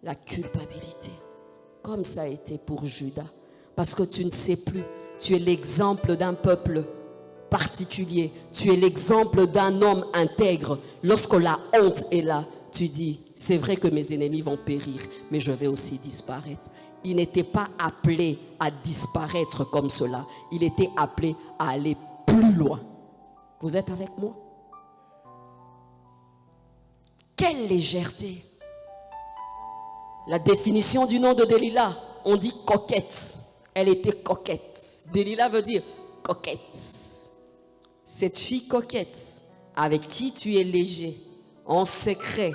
La culpabilité, comme ça a été pour Judas, parce que tu ne sais plus, tu es l'exemple d'un peuple particulier, tu es l'exemple d'un homme intègre. Lorsque la honte est là, tu dis, c'est vrai que mes ennemis vont périr, mais je vais aussi disparaître. Il n'était pas appelé à disparaître comme cela, il était appelé à aller plus loin. Vous êtes avec moi? Quelle légèreté! La définition du nom de Delilah, on dit coquette. Elle était coquette. Delilah veut dire coquette. Cette fille coquette, avec qui tu es léger, en secret,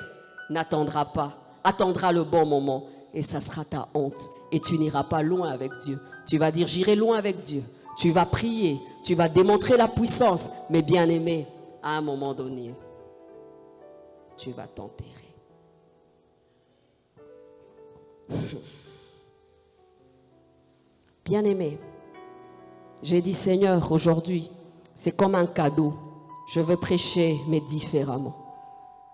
n'attendra pas, attendra le bon moment et ça sera ta honte. Et tu n'iras pas loin avec Dieu. Tu vas dire, j'irai loin avec Dieu. Tu vas prier, tu vas démontrer la puissance. Mais bien aimé, à un moment donné, tu vas t'enterrer. Bien-aimé, j'ai dit Seigneur, aujourd'hui, c'est comme un cadeau. Je veux prêcher, mais différemment.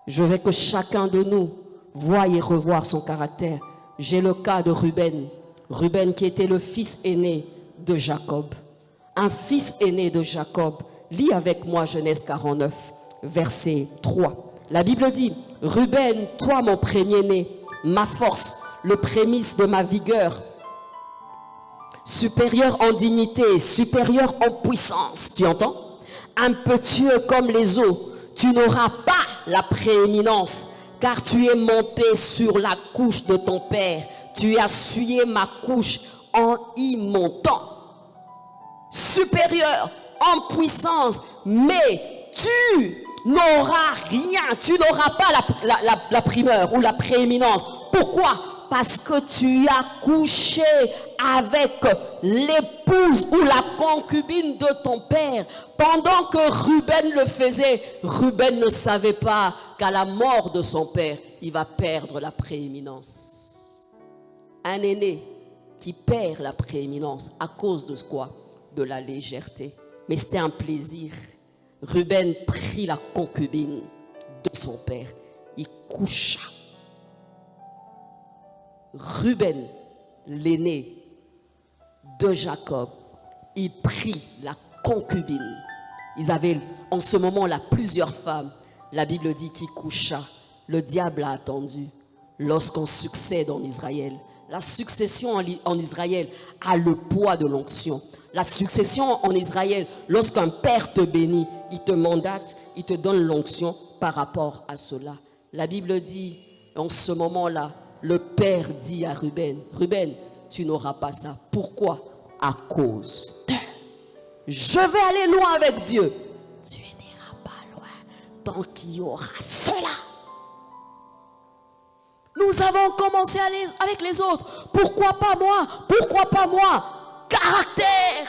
Je veux que chacun de nous voie et revoir son caractère. J'ai le cas de Ruben. Ruben qui était le fils aîné de Jacob. Un fils aîné de Jacob. Lis avec moi Genèse 49, verset 3. La Bible dit, Ruben, toi mon premier-né, ma force, le prémisse de ma vigueur, supérieur en dignité, supérieur en puissance, tu entends? Impétueux comme les eaux, tu n'auras pas la prééminence, car tu es monté sur la couche de ton père, tu as essuyé ma couche en y montant. Supérieur en puissance, mais tu n'auras rien, tu n'auras pas la primeur ou la prééminence. Pourquoi? Parce que tu as couché avec l'épouse ou la concubine de ton père. Pendant que Ruben le faisait, Ruben ne savait pas qu'à la mort de son père, il va perdre la prééminence. Un aîné qui perd la prééminence à cause de quoi? De la légèreté. Mais c'était un plaisir. Ruben prit la concubine de son père. Il coucha. Ruben, l'aîné de Jacob, il prit la concubine. Ils avaient en ce moment-là plusieurs femmes. La Bible dit qu'il coucha. Le diable a attendu. Lorsqu'on succède en Israël, la succession en Israël a le poids de l'onction. La succession en Israël, lorsqu'un père te bénit, il te mandate, il te donne l'onction par rapport à cela. La Bible dit, en ce moment-là, le père dit à Ruben, Ruben, tu n'auras pas ça. Pourquoi? À cause de... Je vais aller loin avec Dieu. Tu n'iras pas loin tant qu'il y aura cela. Nous avons commencé à aller avec les autres. Pourquoi pas moi? Pourquoi pas moi? Caractère.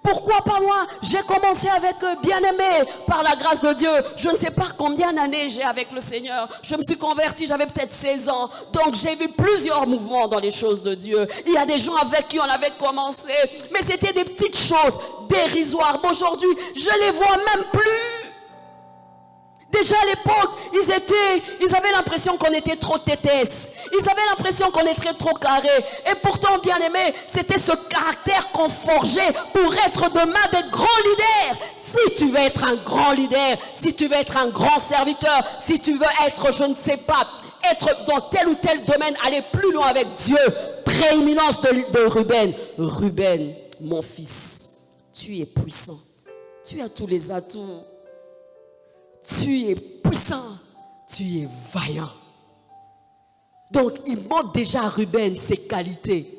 Pourquoi pas moi? J'ai commencé avec bien-aimé par la grâce de Dieu. Je ne sais pas combien d'années j'ai avec le Seigneur. Je me suis converti, j'avais peut-être 16 ans. Donc j'ai vu plusieurs mouvements dans les choses de Dieu. Il y a des gens avec qui on avait commencé. Mais c'était des petites choses dérisoires. Mais aujourd'hui, je les vois même plus. Déjà à l'époque, ils avaient l'impression qu'on était trop tétesses. Ils avaient l'impression qu'on était trop carrés. Et pourtant, bien aimé, c'était ce caractère qu'on forgeait pour être demain des grands leaders. Si tu veux être un grand leader, si tu veux être un grand serviteur, si tu veux être, je ne sais pas, être dans tel ou tel domaine, aller plus loin avec Dieu. Prééminence de Ruben. Ruben mon fils, tu es puissant. Tu as tous les atouts. Tu es puissant. Tu es vaillant. Donc, il montre déjà à Ruben ses qualités.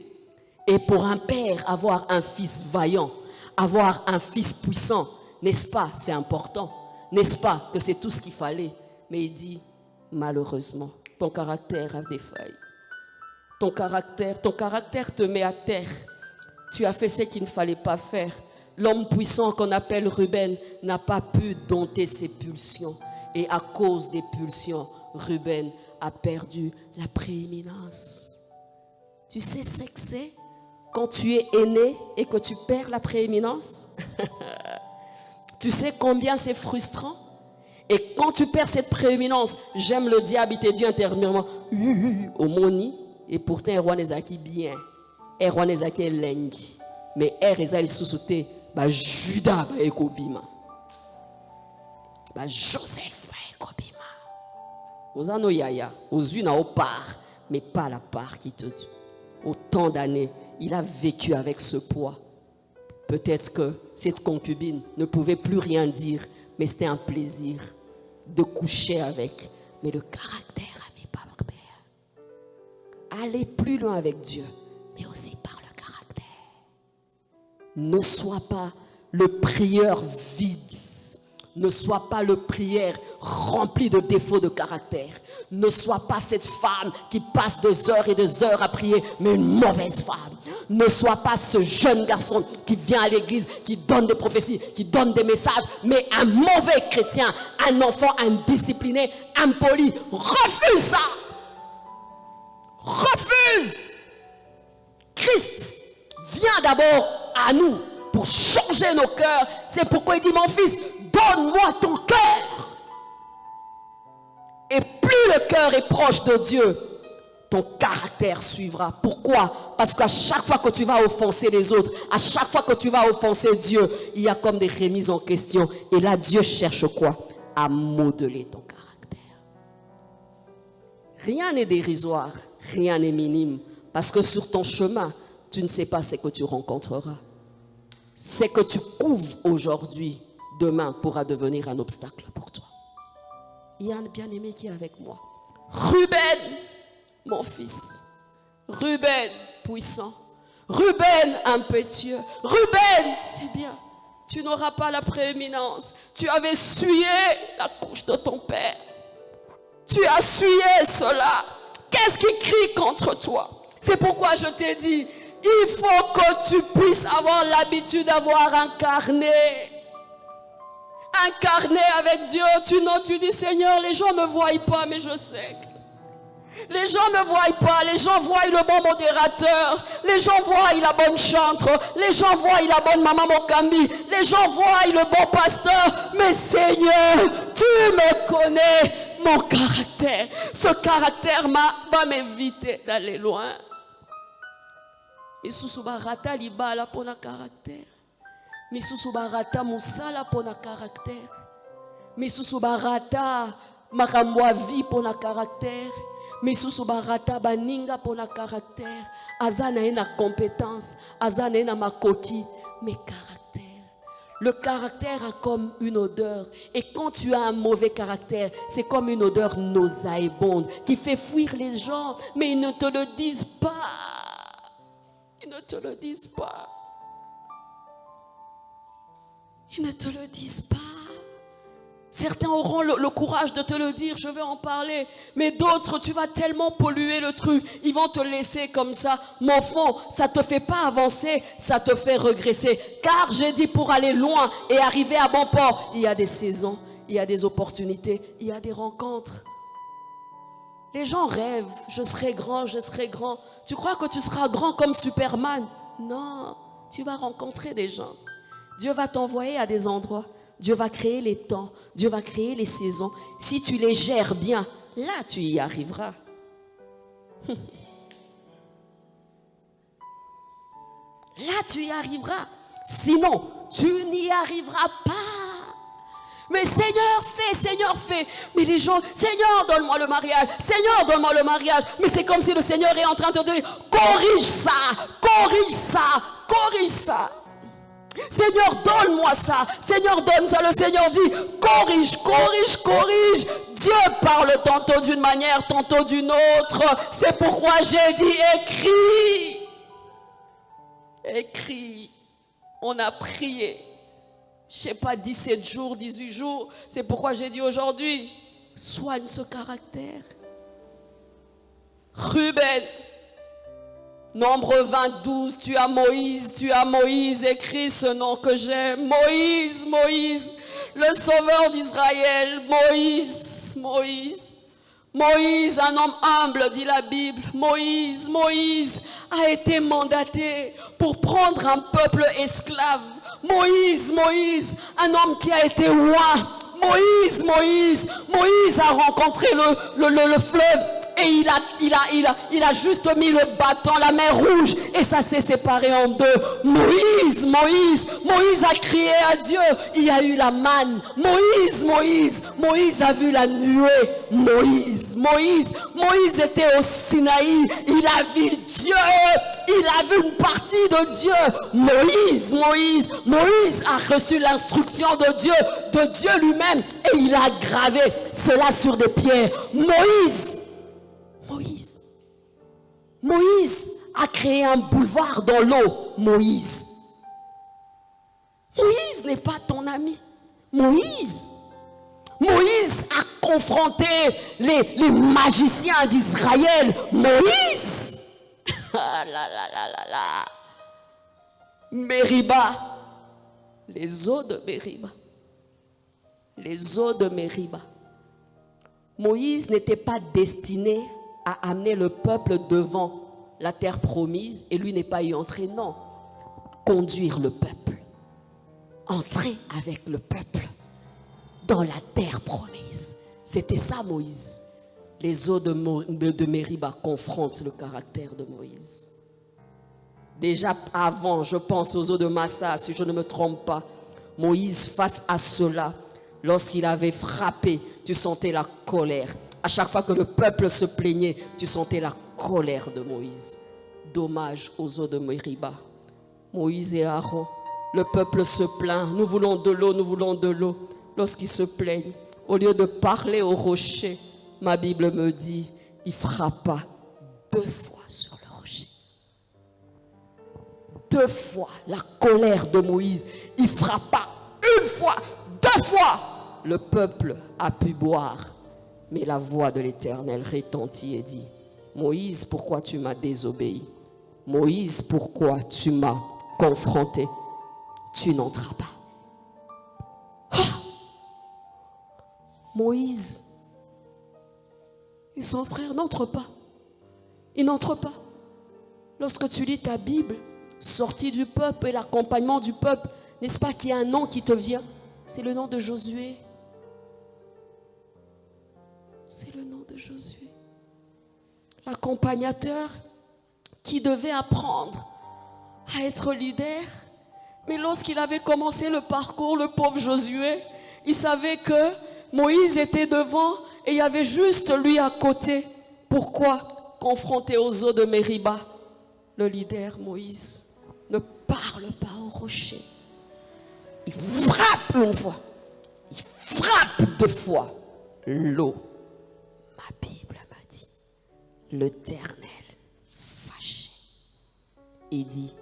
Et pour un père, avoir un fils vaillant, avoir un fils puissant, n'est-ce pas, c'est important. N'est-ce pas que c'est tout ce qu'il fallait. Mais il dit, malheureusement, ton caractère a des failles. Ton caractère te met à terre. Tu as fait ce qu'il ne fallait pas faire. L'homme puissant qu'on appelle Ruben n'a pas pu dompter ses pulsions. Et à cause des pulsions, Ruben a perdu la prééminence. Tu sais ce que c'est quand tu es aîné et que tu perds la prééminence? Tu sais combien c'est frustrant? Et quand tu perds cette prééminence, j'aime le diable, il te dit intérieurement, au moni, et pourtant, Erwan Ezaki bien. Erwan Ezaki est lengi. Mais Erwan sous-sauté, Judas va ekobima. Joseph va ekobima. Ozano yaya, ozuna au part, mais pas la part qui te tue. Autant d'années, il a vécu avec ce poids. Peut-être que cette concubine ne pouvait plus rien dire, mais c'était un plaisir de coucher avec. Mais le caractère n'avait pas peur. Aller plus loin avec Dieu, mais aussi par le caractère. Ne sois pas le prieur vide. Ne sois pas le prieur rempli de défauts de caractère. Ne sois pas cette femme qui passe des heures et des heures à prier, mais une mauvaise femme. Ne sois pas ce jeune garçon qui vient à l'église, qui donne des prophéties, qui donne des messages, mais un mauvais chrétien, un enfant indiscipliné, impoli. Refuse ça. Refuse. Christ vient d'abord à nous pour changer nos cœurs. C'est pourquoi il dit, mon fils, donne-moi ton cœur. Et plus le cœur est proche de Dieu, ton caractère suivra. Pourquoi? Parce qu'à chaque fois que tu vas offenser les autres, à chaque fois que tu vas offenser Dieu, il y a comme des remises en question. Et là, Dieu cherche quoi? À modeler ton caractère. Rien n'est dérisoire, rien n'est minime. Parce que sur ton chemin, tu ne sais pas ce que tu rencontreras. Ce que tu couvres aujourd'hui, demain pourra devenir un obstacle pour toi. Il y a un bien-aimé qui est avec moi. Ruben, mon fils. Ruben, puissant. Ruben, impétueux. Ruben, c'est bien. Tu n'auras pas la prééminence. Tu avais essuyé la couche de ton père. Tu as essuyé cela. Qu'est-ce qui crie contre toi? C'est pourquoi je t'ai dit, il faut que tu puisses avoir l'habitude d'avoir un carnet. Un carnet avec Dieu. Tu notes, tu dis, Seigneur, les gens ne voient pas, mais je sais. Les gens ne voient pas, les gens voient le bon modérateur, les gens voient la bonne chantre, les gens voient la bonne maman Mokambi, les gens voient le bon pasteur, mais Seigneur, tu me connais, mon caractère. Ce caractère va m'inviter d'aller loin. Misusu barata libala pona caractère. Misusu barata musala pona caractère. Misusu barata makamwa vie pona caractère. Misusu barata baninga pona caractère. Azana ena compétence, azana ena makoki, mais caractère. Le caractère a comme une odeur. Et quand tu as un mauvais caractère, c'est comme une odeur nauséabonde qui fait fuir les gens, mais ils ne te le disent pas. Ils ne te le disent pas. Ils ne te le disent pas. Certains auront le courage de te le dire, je vais en parler. Mais d'autres, tu vas tellement polluer le truc, ils vont te laisser comme ça. Mon fond, ça ne te fait pas avancer, ça te fait regresser. Car j'ai dit, pour aller loin et arriver à bon port, il y a des saisons, il y a des opportunités, il y a des rencontres. Les gens rêvent, je serai grand, je serai grand. Tu crois que tu seras grand comme Superman? Non, tu vas rencontrer des gens. Dieu va t'envoyer à des endroits. Dieu va créer les temps. Dieu va créer les saisons. Si tu les gères bien, là tu y arriveras. Là tu y arriveras. Sinon, tu n'y arriveras pas. Mais Seigneur, fais. Mais les gens, Seigneur, donne-moi le mariage. Seigneur, donne-moi le mariage. Mais c'est comme si le Seigneur est en train de te dire, corrige ça. Seigneur, donne-moi ça. Seigneur, donne ça. Le Seigneur dit, corrige. Dieu parle tantôt d'une manière, tantôt d'une autre. C'est pourquoi j'ai dit, écris. On a prié. Je sais pas, 17 jours, 18 jours. C'est pourquoi j'ai dit aujourd'hui, soigne ce caractère. Ruben, Nombre 22, tu as Moïse, écris ce nom que j'aime. Moïse, le sauveur d'Israël. Moïse, un homme humble, dit la Bible. Moïse a été mandaté pour prendre un peuple esclave. Moïse, un homme qui a été roi. Moïse a rencontré le fleuve et il a juste mis le bâton, la mer Rouge, et ça s'est séparé en deux. Moïse a crié à Dieu, il y a eu la manne. Moïse a vu la nuée. Moïse était au Sinaï, il a vu Dieu, il a vu une partie de Dieu. Moïse a reçu l'instruction de Dieu lui-même, et il a gravé cela sur des pierres. Moïse a créé un boulevard dans l'eau. Moïse n'est pas ton ami. Moïse a confronté les magiciens d'Israël. Moïse. Mériba. Les eaux de Mériba. Moïse n'était pas destiné à amener le peuple devant la terre promise et lui n'est pas y entré, non. Conduire le peuple. Entrer avec le peuple dans la terre promise. C'était ça Moïse. Les eaux de Mériba confrontent le caractère de Moïse. Déjà avant, je pense aux eaux de Massa, si je ne me trompe pas, Moïse face à cela, lorsqu'il avait frappé, tu sentais la colère. À chaque fois que le peuple se plaignait, tu sentais la colère de Moïse. Dommage aux eaux de Mériba. Moïse et Aaron, le peuple se plaint. Nous voulons de l'eau. Lorsqu'ils se plaignent, au lieu de parler au rocher, ma Bible me dit, il frappa 2 fois sur le rocher. 2 fois la colère de Moïse. Il frappa 1 fois, 2 fois. Le peuple a pu boire. Mais la voix de l'Éternel retentit et dit, Moïse, pourquoi tu m'as désobéi? Moïse, pourquoi tu m'as confronté? Tu n'entras pas. Ah! Moïse et son frère n'entrent pas. Ils n'entrent pas. Lorsque tu lis ta Bible, sortie du peuple et l'accompagnement du peuple, n'est-ce pas qu'il y a un nom qui te vient? C'est le nom de Josué. C'est le nom de Josué. L'accompagnateur qui devait apprendre à être leader. Mais lorsqu'il avait commencé le parcours, le pauvre Josué, il savait que Moïse était devant et il y avait juste lui à côté. Pourquoi? Confronté aux eaux de Mériba, le leader Moïse ne parle pas au rocher. Il frappe 1 fois. Il frappe 2 fois. L'eau. Ma Bible m'a dit, l'Éternel fâché, il dit,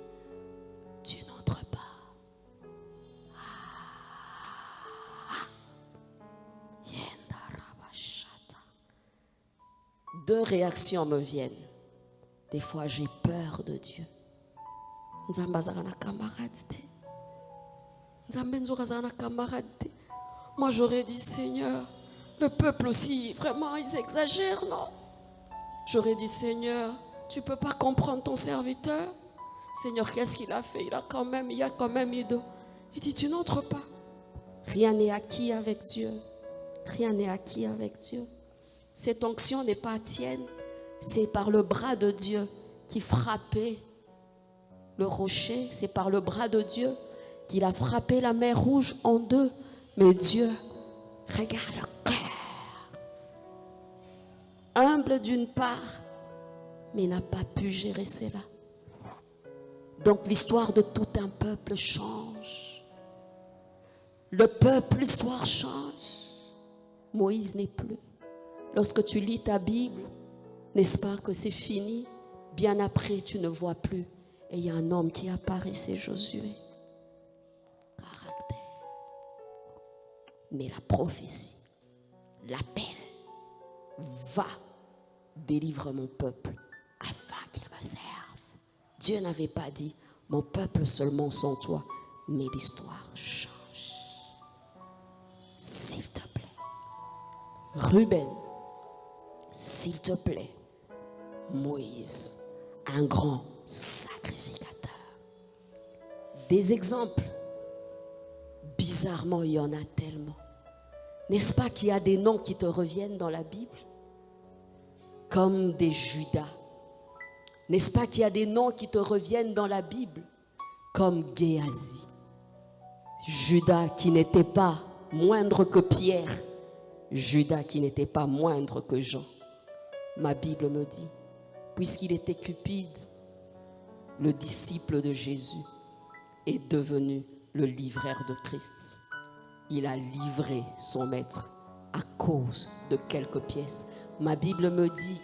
tu n'entres pas. 2 réactions me viennent. Des fois, j'ai peur de Dieu. Moi, j'aurais dit, Seigneur, le peuple aussi, vraiment, ils exagèrent, non? J'aurais dit, Seigneur, tu ne peux pas comprendre ton serviteur? Seigneur, qu'est-ce qu'il a fait? Il y a quand même Ido. Il dit, tu n'entres pas. Rien n'est acquis avec Dieu. Rien n'est acquis avec Dieu. Cette onction n'est pas tienne. C'est par le bras de Dieu qui frappait le rocher. C'est par le bras de Dieu qu'il a frappé la mer Rouge en 2. Mais Dieu Regarde le cœur. Humble d'une part, mais il n'a pas pu gérer cela. Donc l'histoire de tout un peuple change. Le peuple, l'histoire change. Moïse n'est plus. Lorsque tu lis ta Bible, n'est-ce pas que c'est fini? Bien après, tu ne vois plus. Et il y a un homme qui apparaît, c'est Josué. Caractère. Mais la prophétie, l'appel, va, délivre mon peuple afin qu'il me serve. Dieu n'avait pas dit, mon peuple seulement sans toi, mais l'histoire change. S'il te plaît. Ruben, s'il te plaît. Moïse, un grand sacrificateur. Des exemples, bizarrement, il y en a tellement. N'est-ce pas qu'il y a des noms qui te reviennent dans la Bible? Comme des Judas. N'est-ce pas qu'il y a des noms qui te reviennent dans la Bible? Comme Géasi. Judas qui n'était pas moindre que Pierre. Judas qui n'était pas moindre que Jean. Ma Bible me dit, puisqu'il était Cupide, le disciple de Jésus est devenu le livreur de Christ. Il a livré son maître à cause de quelques pièces. Ma Bible me dit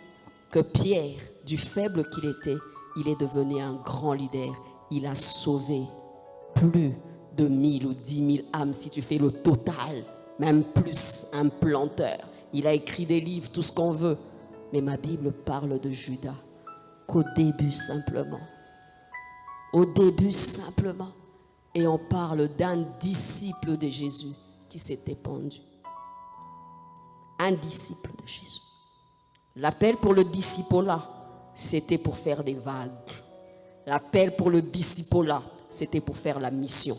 que Pierre, du faible qu'il était, il est devenu un grand leader. Il a sauvé plus de 1000 ou 10 000 âmes, si tu fais le total, même plus, un planteur. Il a écrit des livres, tout ce qu'on veut. Mais ma Bible parle de Judas, qu'au début simplement. Au début simplement. Et on parle d'un disciple de Jésus qui s'était pendu. Un disciple de Jésus. L'appel pour le disciple-là, c'était pour faire des vagues. L'appel pour le disciple-là, c'était pour faire la mission.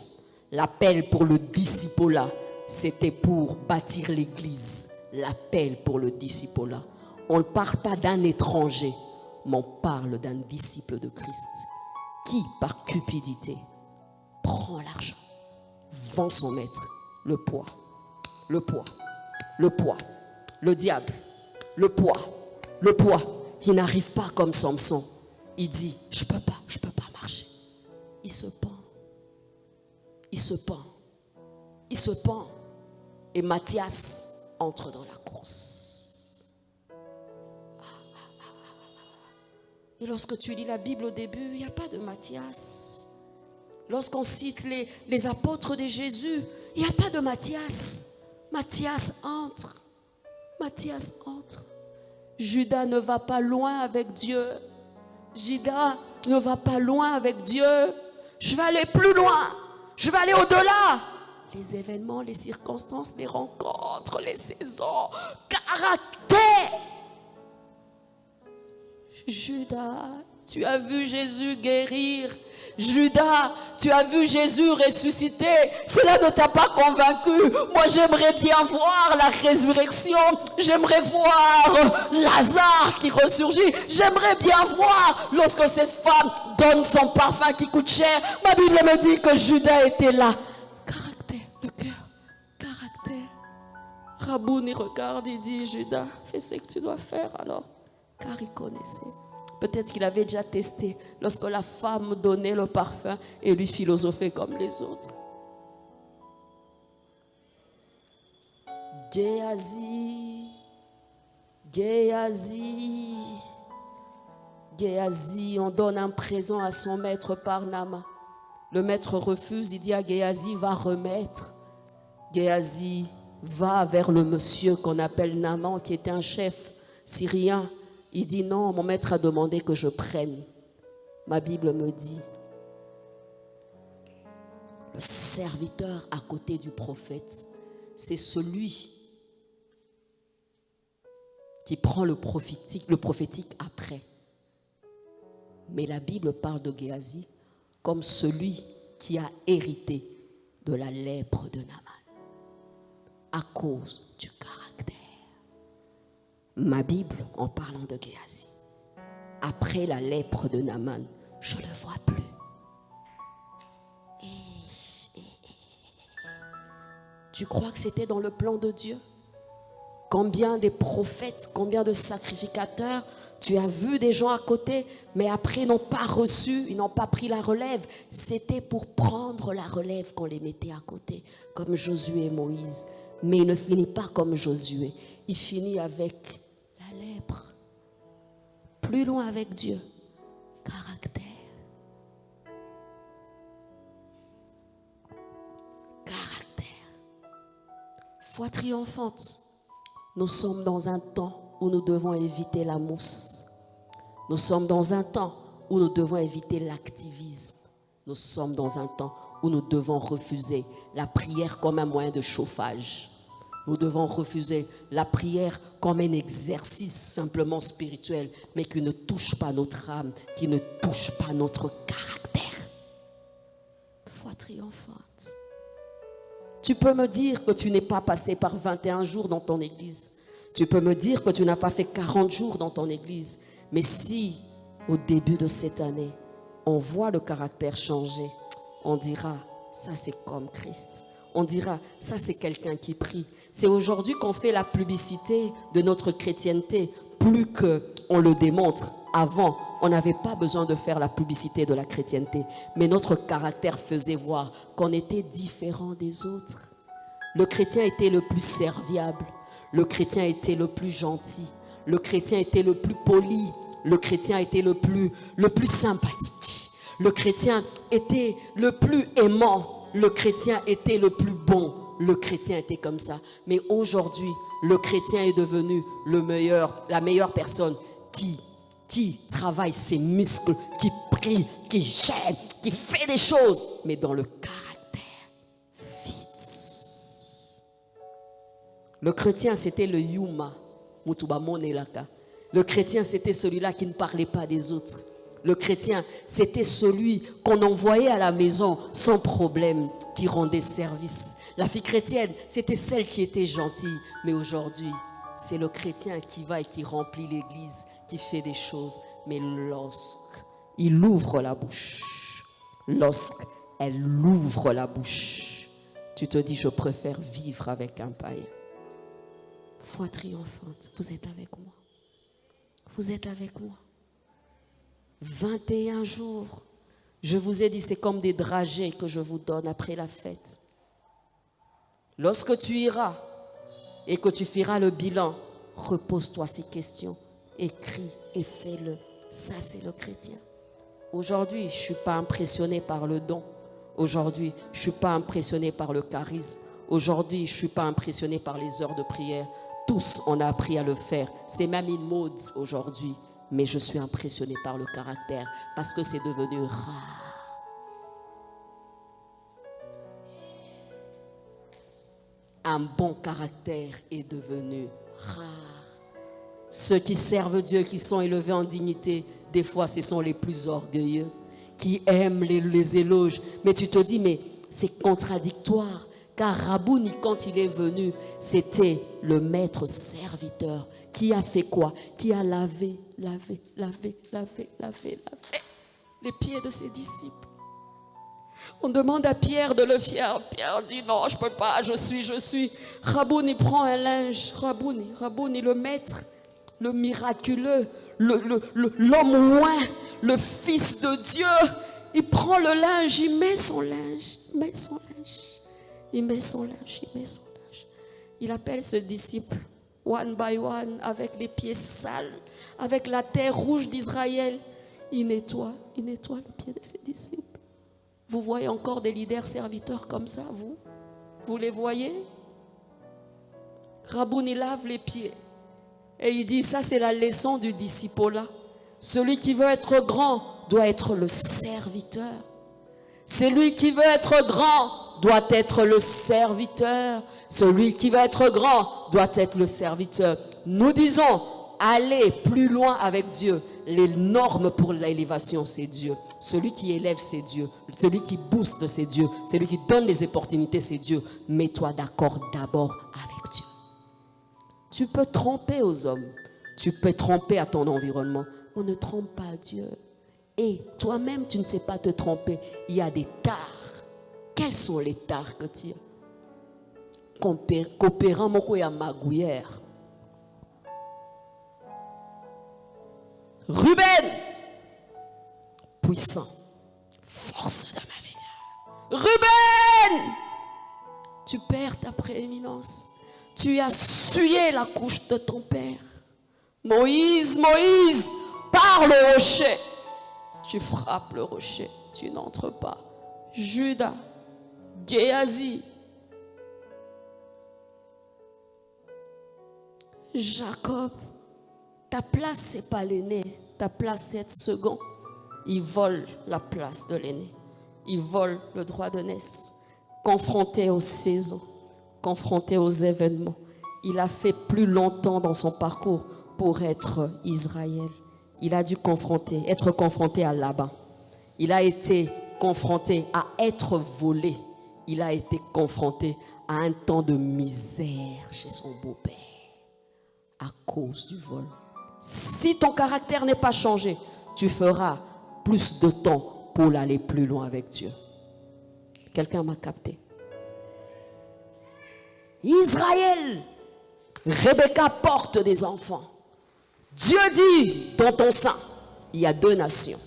L'appel pour le disciple-là, c'était pour bâtir l'église. L'appel pour le disciple-là. On ne parle pas d'un étranger, mais on parle d'un disciple de Christ qui, par cupidité, prend l'argent, vend son maître, le poids, le poids, le poids, le diable, le poids, le poids. Il n'arrive pas comme Samson. Il dit, je peux pas marcher. Il se pend. Il se pend. Il se pend. Et Matthias entre dans la course. Et lorsque tu lis la Bible au début, il n'y a pas de Matthias. Lorsqu'on cite les apôtres de Jésus, il n'y a pas de Matthias. Matthias entre. Matthias entre. Judas ne va pas loin avec Dieu. Judas ne va pas loin avec Dieu. Je vais aller plus loin. Je vais aller au-delà. Les événements, les circonstances, les rencontres, les saisons, caractère. Judas, tu as vu Jésus guérir. Judas, tu as vu Jésus ressusciter. Cela ne t'a pas convaincu. Moi, j'aimerais bien voir la résurrection. J'aimerais voir Lazare qui ressurgit. J'aimerais bien voir lorsque cette femme donne son parfum qui coûte cher. Ma Bible me dit que Judas était là. Caractère, le cœur, caractère. Raboun, il regarde, il dit, Judas, fais ce que tu dois faire alors. Car il connaissait. Peut-être qu'il avait déjà testé lorsque la femme donnait le parfum et lui philosophait comme les autres. Géasi, Géasi, Géasi, on donne un présent à son maître par Naaman. Le maître refuse, il dit à Géasi, va remettre. Géasi va vers le monsieur qu'on appelle Naaman, qui était un chef syrien. Il dit non, mon maître a demandé que je prenne. Ma Bible me dit, le serviteur à côté du prophète, c'est celui qui prend le prophétique après. Mais la Bible parle de Géasi comme celui qui a hérité de la lèpre de Naaman à cause du caractère. Ma Bible, en parlant de Géasi, après la lèpre de Naaman, je ne le vois plus. Tu crois que c'était dans le plan de Dieu? Combien de prophètes, combien de sacrificateurs, tu as vu des gens à côté, mais après ils n'ont pas reçu, ils n'ont pas pris la relève. C'était pour prendre la relève qu'on les mettait à côté, comme Josué et Moïse. Mais il ne finit pas comme Josué, il finit avec la lèpre. Plus loin avec Dieu, caractère. Foi triomphante. Nous sommes dans un temps où nous devons éviter la mousse. Nous sommes dans un temps où nous devons éviter l'activisme. Nous sommes dans un temps où nous devons refuser la prière comme un moyen de chauffage. Nous devons refuser la prière comme un exercice simplement spirituel, mais qui ne touche pas notre âme, qui ne touche pas notre caractère. Foi triomphante. Tu peux me dire que tu n'es pas passé par 21 jours dans ton église. Tu peux me dire que tu n'as pas fait 40 jours dans ton église. Mais si, au début de cette année, on voit le caractère changer, on dira, ça c'est comme Christ. On dira, ça c'est quelqu'un qui prie. C'est aujourd'hui qu'on fait la publicité de notre chrétienté, plus qu'on le démontre. Avant, on n'avait pas besoin de faire la publicité de la chrétienté, mais notre caractère faisait voir qu'on était différent des autres. Le chrétien était le plus serviable, le chrétien était le plus gentil, le chrétien était le plus poli, le chrétien était le plus sympathique, le chrétien était le plus aimant, le chrétien était le plus bon, le chrétien était comme ça. Mais aujourd'hui, le chrétien est devenu la meilleure personne qui travaille ses muscles, qui prie, qui gêne, qui fait des choses, mais dans le caractère vide. Le chrétien, c'était le yuma, mutuba monelaka. Le chrétien, c'était celui-là qui ne parlait pas des autres. Le chrétien, c'était celui qu'on envoyait à la maison sans problème, qui rendait service. La fille chrétienne, c'était celle qui était gentille, mais aujourd'hui, c'est le chrétien qui va et qui remplit l'église, qui fait des choses. Mais lorsqu'il ouvre la bouche, lorsqu'elle ouvre la bouche, tu te dis, je préfère vivre avec un païen. Foi triomphante, vous êtes avec moi. Vous êtes avec moi. 21 jours. Je vous ai dit, c'est comme des dragées que je vous donne après la fête. Lorsque tu iras et que tu feras le bilan, repose-toi ces questions, écris et fais-le. Ça, c'est le chrétien. Aujourd'hui, je ne suis pas impressionné par le don. Aujourd'hui, je ne suis pas impressionné par le charisme. Aujourd'hui, je ne suis pas impressionné par les heures de prière. Tous, on a appris à le faire. C'est même une mode aujourd'hui. Mais je suis impressionné par le caractère parce que c'est devenu rare. Un bon caractère est devenu rare. Ceux qui servent Dieu, qui sont élevés en dignité, des fois ce sont les plus orgueilleux, qui aiment les éloges. Mais tu te dis, mais c'est contradictoire. Car Rabouni, quand il est venu, c'était le maître serviteur qui a fait quoi? Qui a lavé les pieds de ses disciples. On demande à Pierre de le faire. Pierre dit non, je ne peux pas, je suis. Rabouni prend un linge. Rabouni, le maître, le miraculeux, l'homme oint, le fils de Dieu. Il prend le linge, il met son linge. Il appelle ce disciple, one by one, avec les pieds sales, avec la terre rouge d'Israël. Il nettoie les pieds de ses disciples. Vous voyez encore des leaders serviteurs comme ça, vous les voyez? Rabouni lave les pieds. Et il dit, ça c'est la leçon du disciple-là. Celui qui veut être grand doit être le serviteur. Celui qui veut être grand doit être le serviteur. Celui qui veut être grand doit être le serviteur. Nous disons, allez plus loin avec Dieu. Les normes pour l'élévation, c'est Dieu. Celui qui élève, c'est Dieu. Celui qui booste, c'est Dieu. Celui qui donne les opportunités, c'est Dieu. Mets-toi d'accord d'abord avec Dieu. Tu peux tromper aux hommes. Tu peux tromper à ton environnement. On ne trompe pas Dieu. Et toi-même, tu ne sais pas te tromper. Il y a des tares. Quels sont les tares que tu as? coopérant moko ya magouillère. Ruben, puissant, force de ma vigueur. Ruben, tu perds ta prééminence. Tu as essuyé la couche de ton père. Moïse, Moïse, parle au rocher. Tu frappes le rocher, tu n'entres pas. Judas, Géasi, Jacob, ta place c'est pas l'aîné, ta place c'est être second. Il vole la place de l'aîné. Il vole le droit de naissance. Confronté aux saisons, confronté aux événements, il a fait plus longtemps dans son parcours pour être Israël. Il a dû être confronté à Laban. Il a été confronté à être volé. Il a été confronté à un temps de misère chez son beau-père à cause du vol. Si ton caractère n'est pas changé, tu feras plus de temps pour aller plus loin avec Dieu. Quelqu'un m'a capté. Israël, Rebecca porte des enfants. Dieu dit, dans ton sein, il y a 2 nations.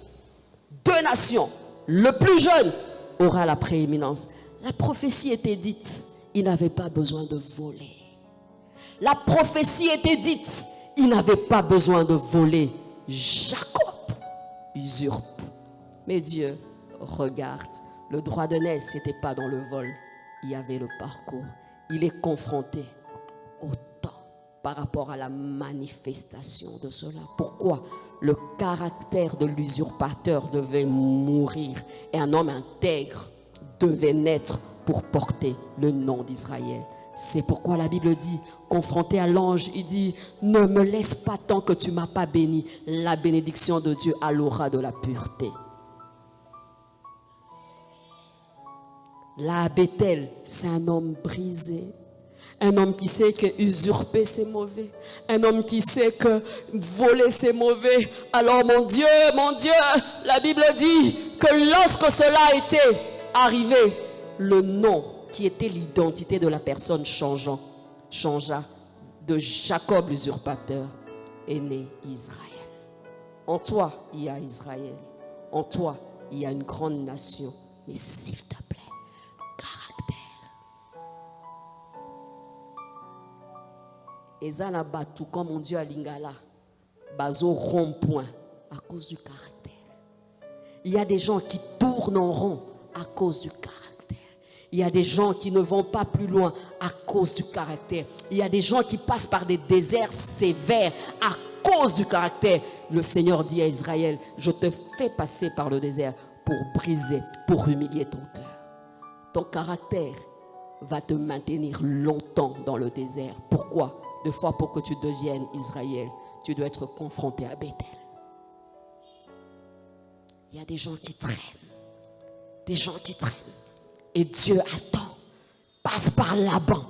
2 nations. Le plus jeune aura la prééminence. La prophétie était dite, il n'avait pas besoin de voler. La prophétie était dite, il n'avait pas besoin de voler. Jacob usurpe. Mais Dieu regarde. Le droit de naissance, ce n'était pas dans le vol. Il y avait le parcours. Il est confronté au temps par rapport à la manifestation de cela. Pourquoi le caractère de l'usurpateur devait mourir et un homme intègre devait naître pour porter le nom d'Israël? C'est pourquoi la Bible dit, confronté à l'ange, il dit, ne me laisse pas tant que tu ne m'as pas béni. La bénédiction de Dieu à l'aura de la pureté. Là, à Bethel, c'est un homme brisé. Un homme qui sait que usurper c'est mauvais. Un homme qui sait que voler c'est mauvais. Alors mon Dieu, la Bible dit que lorsque cela était arrivé, le nom qui était l'identité de la personne changea de Jacob l'usurpateur est né Israël. En toi, il y a Israël. En toi, il y a une grande nation. Mais s'il te plaît, Ezana Batou, comme mon Dieu à Lingala, Bazo rond-point à cause du caractère. Il y a des gens qui tournent en rond à cause du caractère. Il y a des gens qui ne vont pas plus loin à cause du caractère. Il y a des gens qui passent par des déserts sévères à cause du caractère. Le Seigneur dit à Israël, je te fais passer par le désert pour briser, pour humilier ton cœur. Ton caractère va te maintenir longtemps dans le désert. Pourquoi? Deux fois pour que tu deviennes Israël, tu dois être confronté à Bethel. Il y a des gens qui traînent. Des gens qui traînent. Et Dieu attend. Passe par Laban.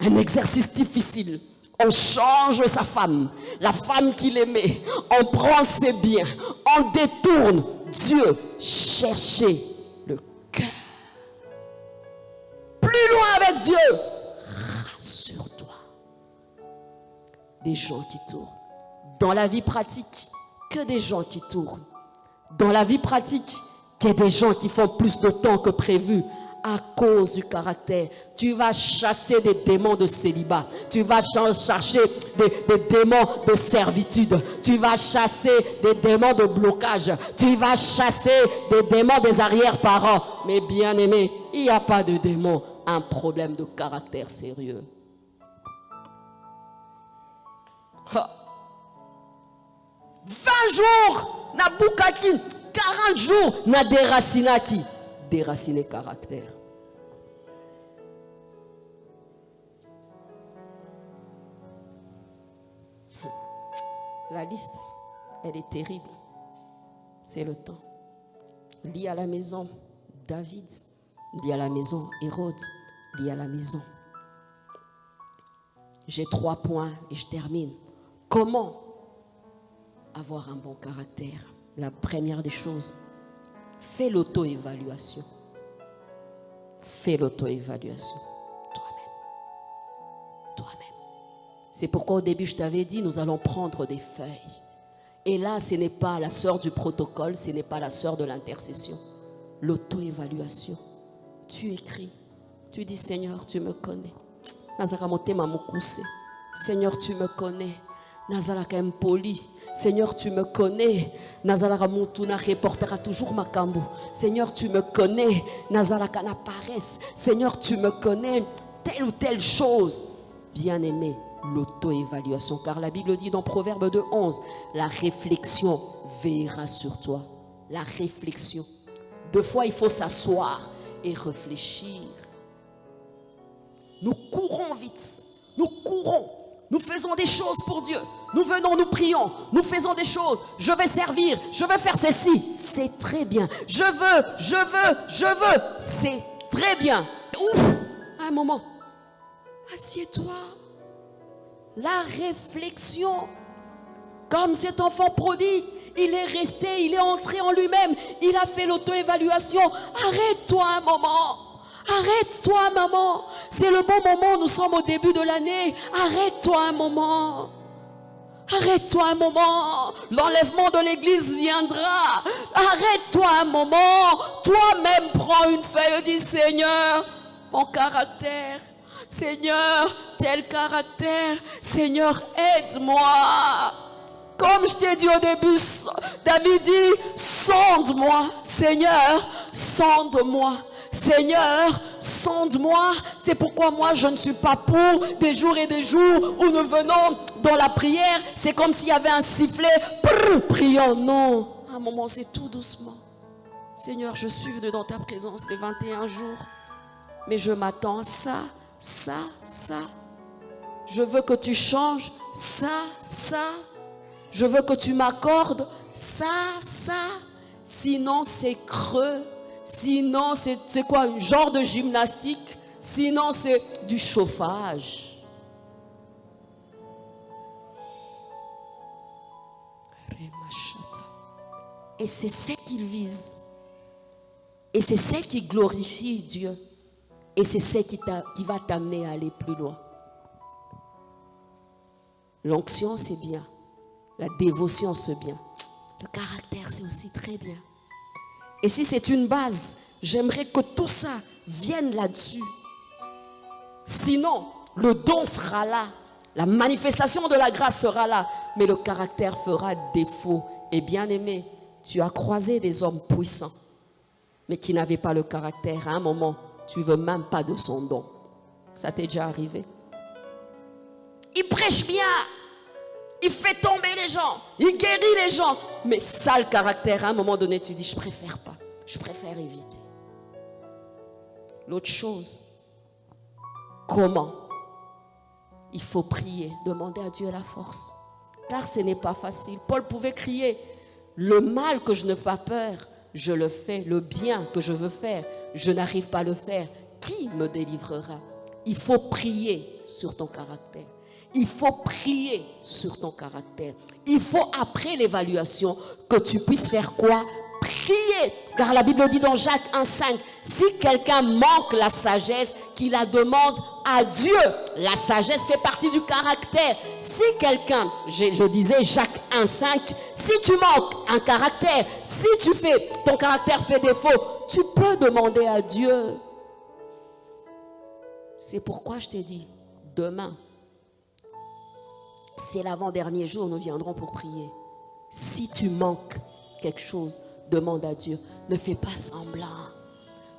Un exercice difficile. On change sa femme. La femme qu'il aimait. On prend ses biens. On détourne. Dieu cherchait le cœur. Plus loin avec Dieu. Rassure-toi. Des gens qui tournent. Dans la vie pratique, que des gens qui tournent. Dans la vie pratique, qu'il y ait des gens qui font plus de temps que prévu à cause du caractère. Tu vas chasser des démons de célibat. Tu vas chercher des démons de servitude. Tu vas chasser des démons de blocage. Tu vas chasser des démons des arrière-parents. Mais bien aimé, il n'y a pas de démon. Un problème de caractère sérieux. Ha. 20 jours, na boukaki, 40 jours, na déracinaki. Déraciner caractère. La liste, elle est terrible. C'est le temps. Lis à la maison David, lis à la maison Hérode, lis à la maison. J'ai 3 points et je termine. Comment avoir un bon caractère? La première des choses, fais l'auto-évaluation. Fais l'auto-évaluation toi-même. C'est pourquoi au début, je t'avais dit, nous allons prendre des feuilles. Et là, ce n'est pas la sœur du protocole, ce n'est pas la sœur de l'intercession. L'auto-évaluation. Tu écris, tu dis, Seigneur, tu me connais. Seigneur, tu me connais. Nazalaka mpoli. Seigneur, tu me connais. Nazalaka mutuna reportera toujours makambo. Seigneur, tu me connais. Nazalaka na paresse. Seigneur, tu me connais. Telle ou telle chose. Bien-aimé, l'auto-évaluation. Car la Bible dit dans Proverbe 2:11, la réflexion veillera sur toi. La réflexion. Deux fois, il faut s'asseoir et réfléchir. Nous courons vite. Nous courons. Nous faisons des choses pour Dieu. Nous venons, nous prions. Nous faisons des choses. Je vais servir. Je vais faire ceci. C'est très bien. Je veux. C'est très bien. Ouf, un moment. Assieds-toi. La réflexion. Comme cet enfant prodigue, il est resté, il est entré en lui-même. Il a fait l'auto-évaluation. Arrête-toi un moment. Arrête-toi, maman. C'est le bon moment. Nous sommes au début de l'année. Arrête-toi un moment. Arrête-toi un moment. L'enlèvement de l'église viendra. Arrête-toi un moment. Toi-même, prends une feuille et dis, Seigneur, mon caractère. Seigneur, tel caractère. Seigneur, aide-moi. Comme je t'ai dit au début, David dit, sonde-moi. Seigneur, sonde-moi. Seigneur, sonde-moi. C'est pourquoi moi je ne suis pas pour des jours et des jours où nous venons dans la prière. C'est comme s'il y avait un sifflet. Prions, non. À un moment, c'est tout doucement. Seigneur, je suis venu dans ta présence les 21 jours. Mais je m'attends à ça. Je veux que tu changes ça. Je veux que tu m'accordes ça. Sinon, c'est creux. Sinon, c'est quoi? Un genre de gymnastique. Sinon, c'est du chauffage. Et c'est ce qu'il vise. Et c'est ce qui glorifie Dieu. Et c'est ce qui va t'amener à aller plus loin. L'onction, c'est bien. La dévotion, c'est bien. Le caractère, c'est aussi très bien. Et si c'est une base, j'aimerais que tout ça vienne là-dessus. Sinon, le don sera là. La manifestation de la grâce sera là. Mais le caractère fera défaut. Et bien aimé, tu as croisé des hommes puissants, mais qui n'avaient pas le caractère. À un moment, tu ne veux même pas de son don. Ça t'est déjà arrivé? Il prêche bien. Il fait tomber les gens. Il guérit les gens. Mais sale caractère, à un moment donné, tu dis, je préfère pas. Je préfère éviter. L'autre chose, comment? Il faut prier, demander à Dieu la force. Car ce n'est pas facile. Paul pouvait crier, le mal que je n'ai pas peur, je le fais. Le bien que je veux faire, je n'arrive pas à le faire. Qui me délivrera? Il faut prier sur ton caractère. Il faut prier sur ton caractère. Il faut, après l'évaluation, que tu puisses faire quoi? Prier. Car la Bible dit dans Jacques 1,5, si quelqu'un manque la sagesse, qu'il la demande à Dieu. La sagesse fait partie du caractère. Si quelqu'un, je disais Jacques 1,5, si tu manques un caractère, si ton caractère fait défaut, tu peux demander à Dieu. C'est pourquoi je t'ai dit, demain, c'est l'avant-dernier jour, nous viendrons pour prier. Si tu manques quelque chose, demande à Dieu. Ne fais pas semblant.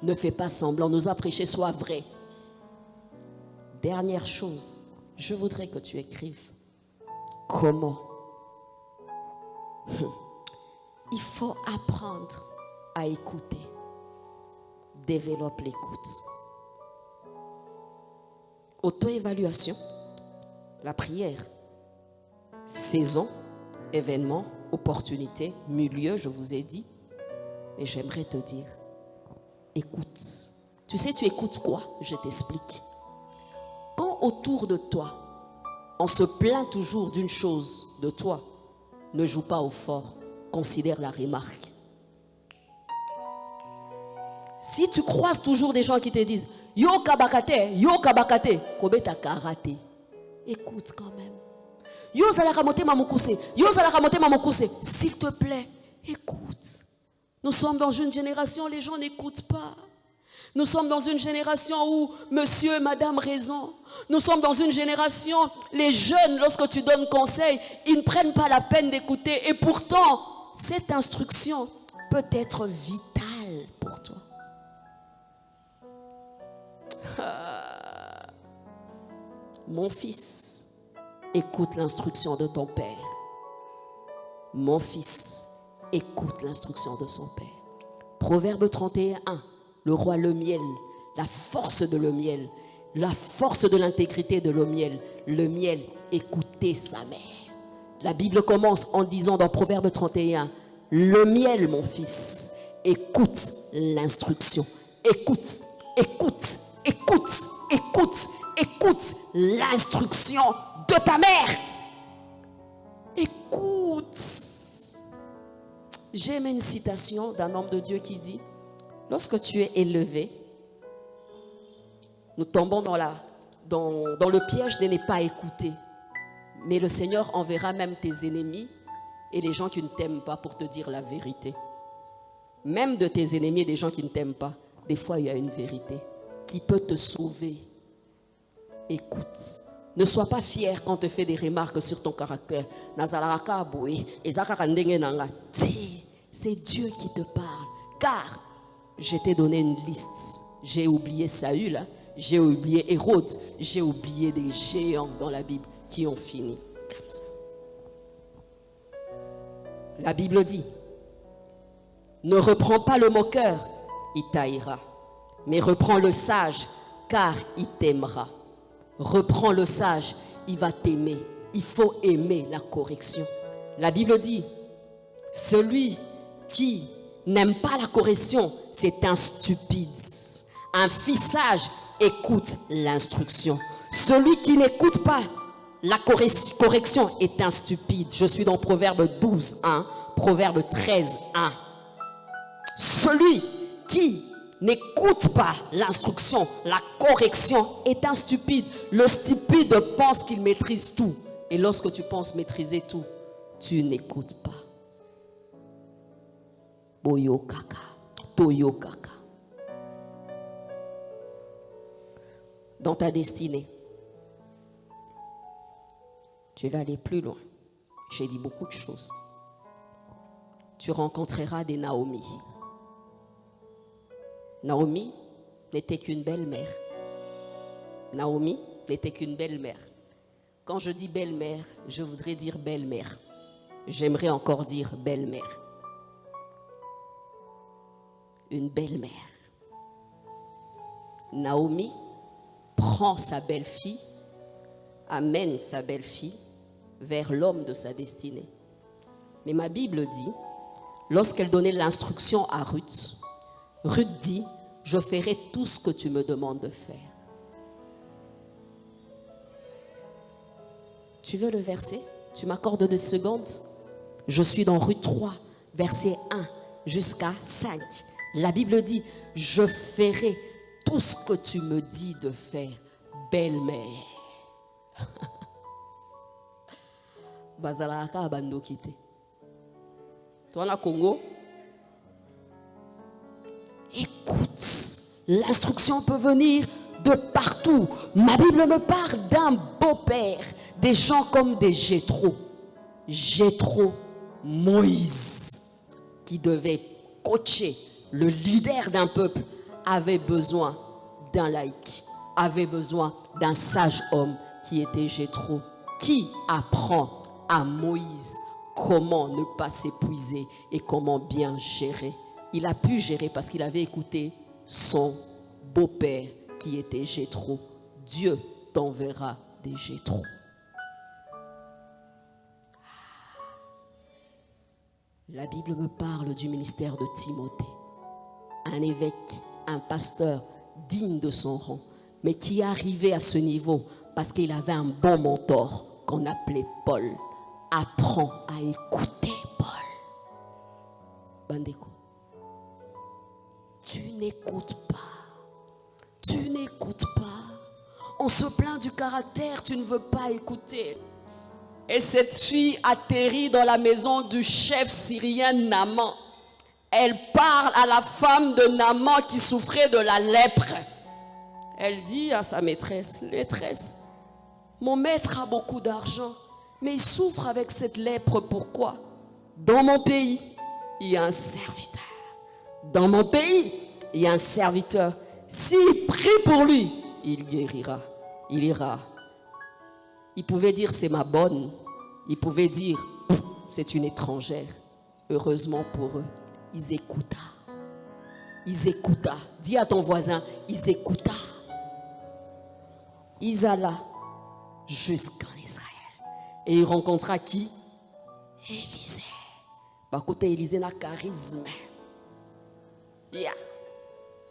Ne fais pas semblant. Nous a prêché, sois vrai. Dernière chose, je voudrais que tu écrives. Comment? Il faut apprendre à écouter. Développe l'écoute. Auto-évaluation, la prière. Saison, événement, opportunité, milieu, je vous ai dit. Mais j'aimerais te dire, écoute. Tu sais, tu écoutes quoi? Je t'explique. Quand autour de toi, on se plaint toujours d'une chose de toi, ne joue pas au fort, considère la remarque. Si tu croises toujours des gens qui te disent, yo kabakate, kobeta karaté, écoute quand même. S'il te plaît, écoute. Nous sommes dans une génération où les gens n'écoutent pas. Nous sommes dans une génération où monsieur et madame raison. Nous sommes dans une génération, les jeunes, lorsque tu donnes conseil, ils ne prennent pas la peine d'écouter. Et pourtant, cette instruction peut être vitale pour toi. Mon fils, écoute l'instruction de ton père. Mon fils, écoute l'instruction de son père. Proverbe 31:1. Le roi Lemuel, la force de Lemuel, la force de l'intégrité de Lemuel écoutait sa mère. La Bible commence en disant dans Proverbe 31, Lemuel, mon fils, écoute l'instruction. Écoute l'instruction de ta mère. Écoute. J'aime une citation d'un homme de Dieu qui dit: lorsque tu es élevé, nous tombons dans le piège de ne pas écouter. Mais le Seigneur enverra même tes ennemis et les gens qui ne t'aiment pas pour te dire la vérité. Même de tes ennemis et des gens qui ne t'aiment pas, des fois il y a une vérité qui peut te sauver. Écoute. Ne sois pas fier quand on te fait des remarques sur ton caractère. C'est Dieu qui te parle. Car je t'ai donné une liste. J'ai oublié Saül, j'ai oublié Hérode, j'ai oublié des géants dans la Bible qui ont fini comme ça. La Bible dit: ne reprends pas le moqueur, il t'haïra, mais reprends le sage, car il t'aimera. Reprends le sage, il va t'aimer. Il faut aimer la correction. La Bible dit: celui qui n'aime pas la correction, c'est un stupide. Un fils sage écoute l'instruction. Celui qui n'écoute pas la correction est un stupide. Je suis dans Proverbe 12:1, Proverbe 13:1. Celui qui n'écoute pas l'instruction, la correction est un stupide. Le stupide pense qu'il maîtrise tout. Et lorsque tu penses maîtriser tout, tu n'écoutes pas. Boyo kaka, toyo kaka. Dans ta destinée, tu vas aller plus loin. J'ai dit beaucoup de choses. Tu rencontreras des Naomi. Naomi n'était qu'une belle-mère. Naomi n'était qu'une belle-mère. Quand je dis belle-mère, je voudrais dire belle-mère. J'aimerais encore dire belle-mère. Une belle-mère. Naomi prend sa belle-fille, amène sa belle-fille vers l'homme de sa destinée. Mais ma Bible dit, lorsqu'elle donnait l'instruction à Ruth, Ruth dit: je ferai tout ce que tu me demandes de faire. Tu veux le verset? Tu m'accordes 2 secondes? Je suis dans Ruth 3, verset 1 jusqu'à 5. La Bible dit: je ferai tout ce que tu me dis de faire, belle-mère. Bazalaka abando kite. Toi na Congo? Écoute, l'instruction peut venir de partout. Ma Bible me parle d'un beau-père, des gens comme des Jéthro. Jéthro, Moïse, qui devait coacher le leader d'un peuple, avait besoin d'un laïc, avait besoin d'un sage homme qui était Jéthro, qui apprend à Moïse comment ne pas s'épuiser et comment bien gérer. Il a pu gérer parce qu'il avait écouté son beau-père qui était Jéthro. Dieu t'enverra des Jéthro. La Bible me parle du ministère de Timothée. Un évêque, un pasteur digne de son rang, mais qui est arrivé à ce niveau parce qu'il avait un bon mentor qu'on appelait Paul. Apprends à écouter Paul. Bandeko. Tu n'écoutes pas. Tu n'écoutes pas. On se plaint du caractère, tu ne veux pas écouter. Et cette fille atterrit dans la maison du chef syrien Naaman. Elle parle à la femme de Naaman qui souffrait de la lèpre. Elle dit à sa maîtresse, maîtresse, mon maître a beaucoup d'argent, mais il souffre avec cette lèpre. Pourquoi? Dans mon pays, il y a un serviteur. Dans mon pays, il y a un serviteur. S'il prie pour lui, il guérira. Il ira. Il pouvait dire c'est ma bonne. Il pouvait dire c'est une étrangère. Heureusement pour eux, ils écoutèrent. Ils écoutèrent. Dis à ton voisin, ils écoutèrent. Ils alla jusqu'en Israël. Et il rencontra qui? Élisée. Par contre, Élisée n'a charisme. Yeah.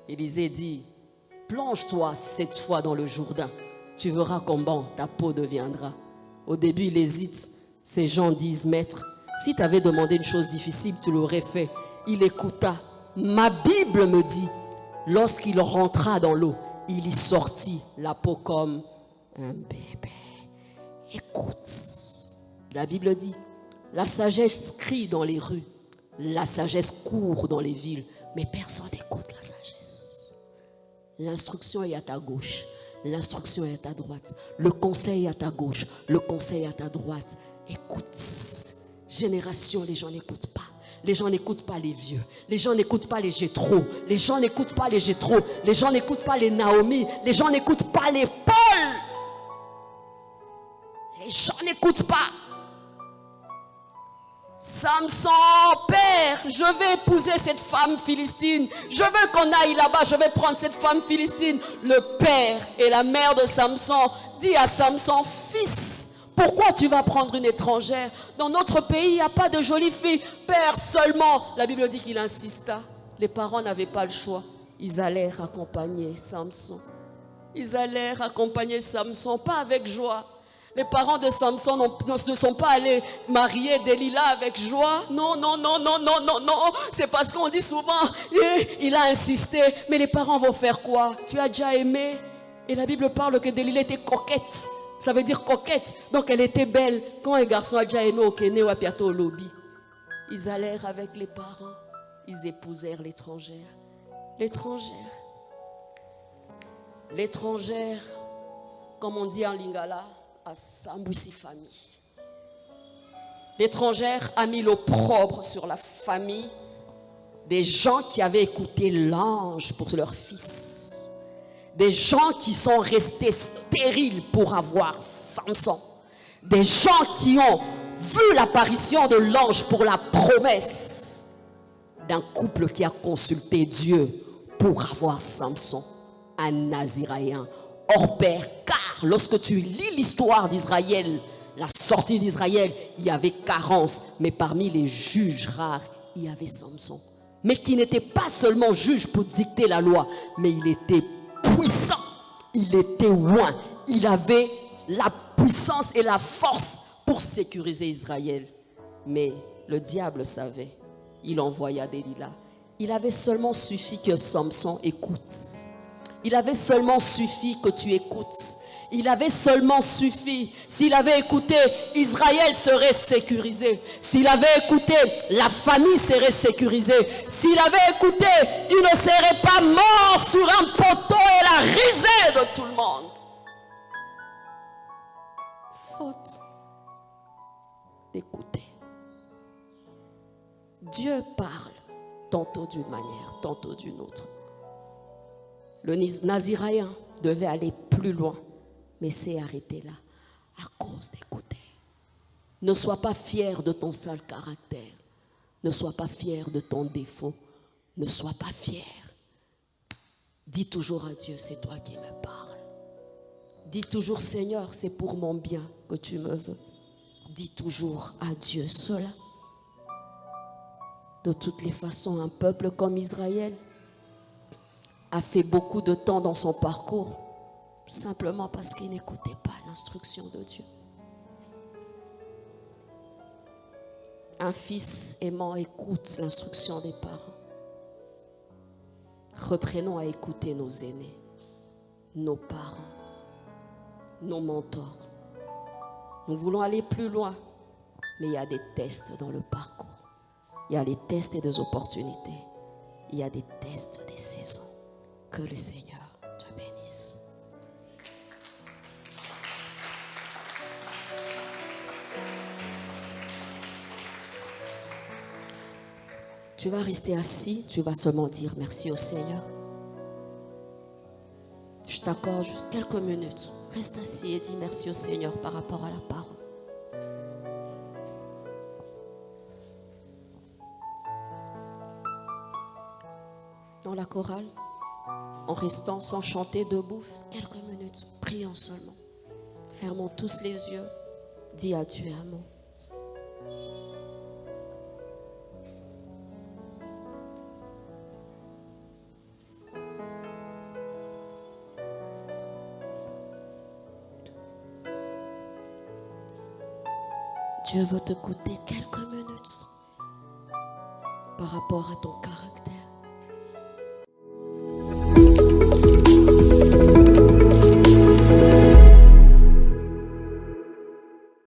Élisée dit, plonge-toi 7 fois dans le Jourdain. Tu verras comment ta peau deviendra. Au début, il hésite. Ces gens disent, maître, si tu avais demandé une chose difficile, tu l'aurais fait. Il écouta. Ma Bible me dit, lorsqu'il rentra dans l'eau, il y sortit la peau comme un bébé. Écoute, la Bible dit, la sagesse crie dans les rues, la sagesse court dans les villes, mais personne n'écoute la sagesse. L'instruction est à ta gauche, l'instruction est à ta droite, le conseil est à ta gauche, le conseil est à ta droite. Écoute, génération, les gens n'écoutent pas. Les gens n'écoutent pas les vieux. Les gens n'écoutent pas les Jéthro. Les gens n'écoutent pas les Jéthro. Les gens n'écoutent pas les Naomi. Les gens n'écoutent pas les Paul. Les gens n'écoutent pas. Samson, père, je vais épouser cette femme philistine. Je veux qu'on aille là-bas. Je vais prendre cette femme philistine. Le père et la mère de Samson dit à Samson, fils, pourquoi tu vas prendre une étrangère? Dans notre pays, il n'y a pas de jolies filles. Père seulement. La Bible dit qu'il insista. Les parents n'avaient pas le choix. Ils allèrent accompagner Samson. Ils allèrent accompagner Samson, pas avec joie. Les parents de Samson ne sont pas allés marier Delilah avec joie. Non, non, non, non, non, non, non. C'est parce qu'on dit souvent, il a insisté. Mais les parents vont faire quoi? Tu as déjà aimé? Et la Bible parle que Delilah était coquette. Ça veut dire coquette. Donc elle était belle. Quand un garçon a déjà aimé au Kenya ou à Piato au lobby, ils allèrent avec les parents. Ils épousèrent l'étrangère. L'étrangère. L'étrangère, comme on dit en lingala, a Sambusi famille. L'étrangère a mis l'opprobre sur la famille des gens qui avaient écouté l'ange pour leur fils. Des gens qui sont restés stériles pour avoir Samson. Des gens qui ont vu l'apparition de l'ange pour la promesse d'un couple qui a consulté Dieu pour avoir Samson, un Naziréen hors pair. Car lorsque tu lis l'histoire d'Israël, la sortie d'Israël, il y avait carence. Mais parmi les juges rares, il y avait Samson. Mais qui n'était pas seulement juge pour dicter la loi, mais il était puissant, il était loin, il avait la puissance et la force pour sécuriser Israël. Mais le diable savait, il envoya Delilah. Il avait seulement suffi que Samson écoute. Il avait seulement suffi que tu écoutes. Il avait seulement suffi, s'il avait écouté, Israël serait sécurisé. S'il avait écouté, la famille serait sécurisée. S'il avait écouté, il ne serait pas mort sur un poteau et la risée de tout le monde. Faute d'écouter. Dieu parle tantôt d'une manière, tantôt d'une autre. Le Naziréen devait aller plus loin. Mais c'est arrêté là, à cause d'écouter. Ne sois pas fier de ton sale caractère. Ne sois pas fier de ton défaut. Ne sois pas fier. Dis toujours à Dieu, c'est toi qui me parles. Dis toujours, Seigneur, c'est pour mon bien que tu me veux. Dis toujours à Dieu cela. De toutes les façons, un peuple comme Israël a fait beaucoup de temps dans son parcours simplement parce qu'il n'écoutait pas l'instruction de Dieu. Un fils aimant écoute l'instruction des parents. Reprenons à écouter nos aînés, nos parents, nos mentors. Nous voulons aller plus loin, mais il y a des tests dans le parcours. Il y a des tests et des opportunités. Il y a des tests des saisons. Que le Seigneur te bénisse. Tu vas rester assis, tu vas seulement dire merci au Seigneur. Je t'accorde juste quelques minutes. Reste assis et dis merci au Seigneur par rapport à la parole. Dans la chorale, en restant sans chanter debout, quelques minutes, prions seulement. Fermons tous les yeux, dis à Dieu un mot. Dieu veut te goûter quelques minutes par rapport à ton caractère.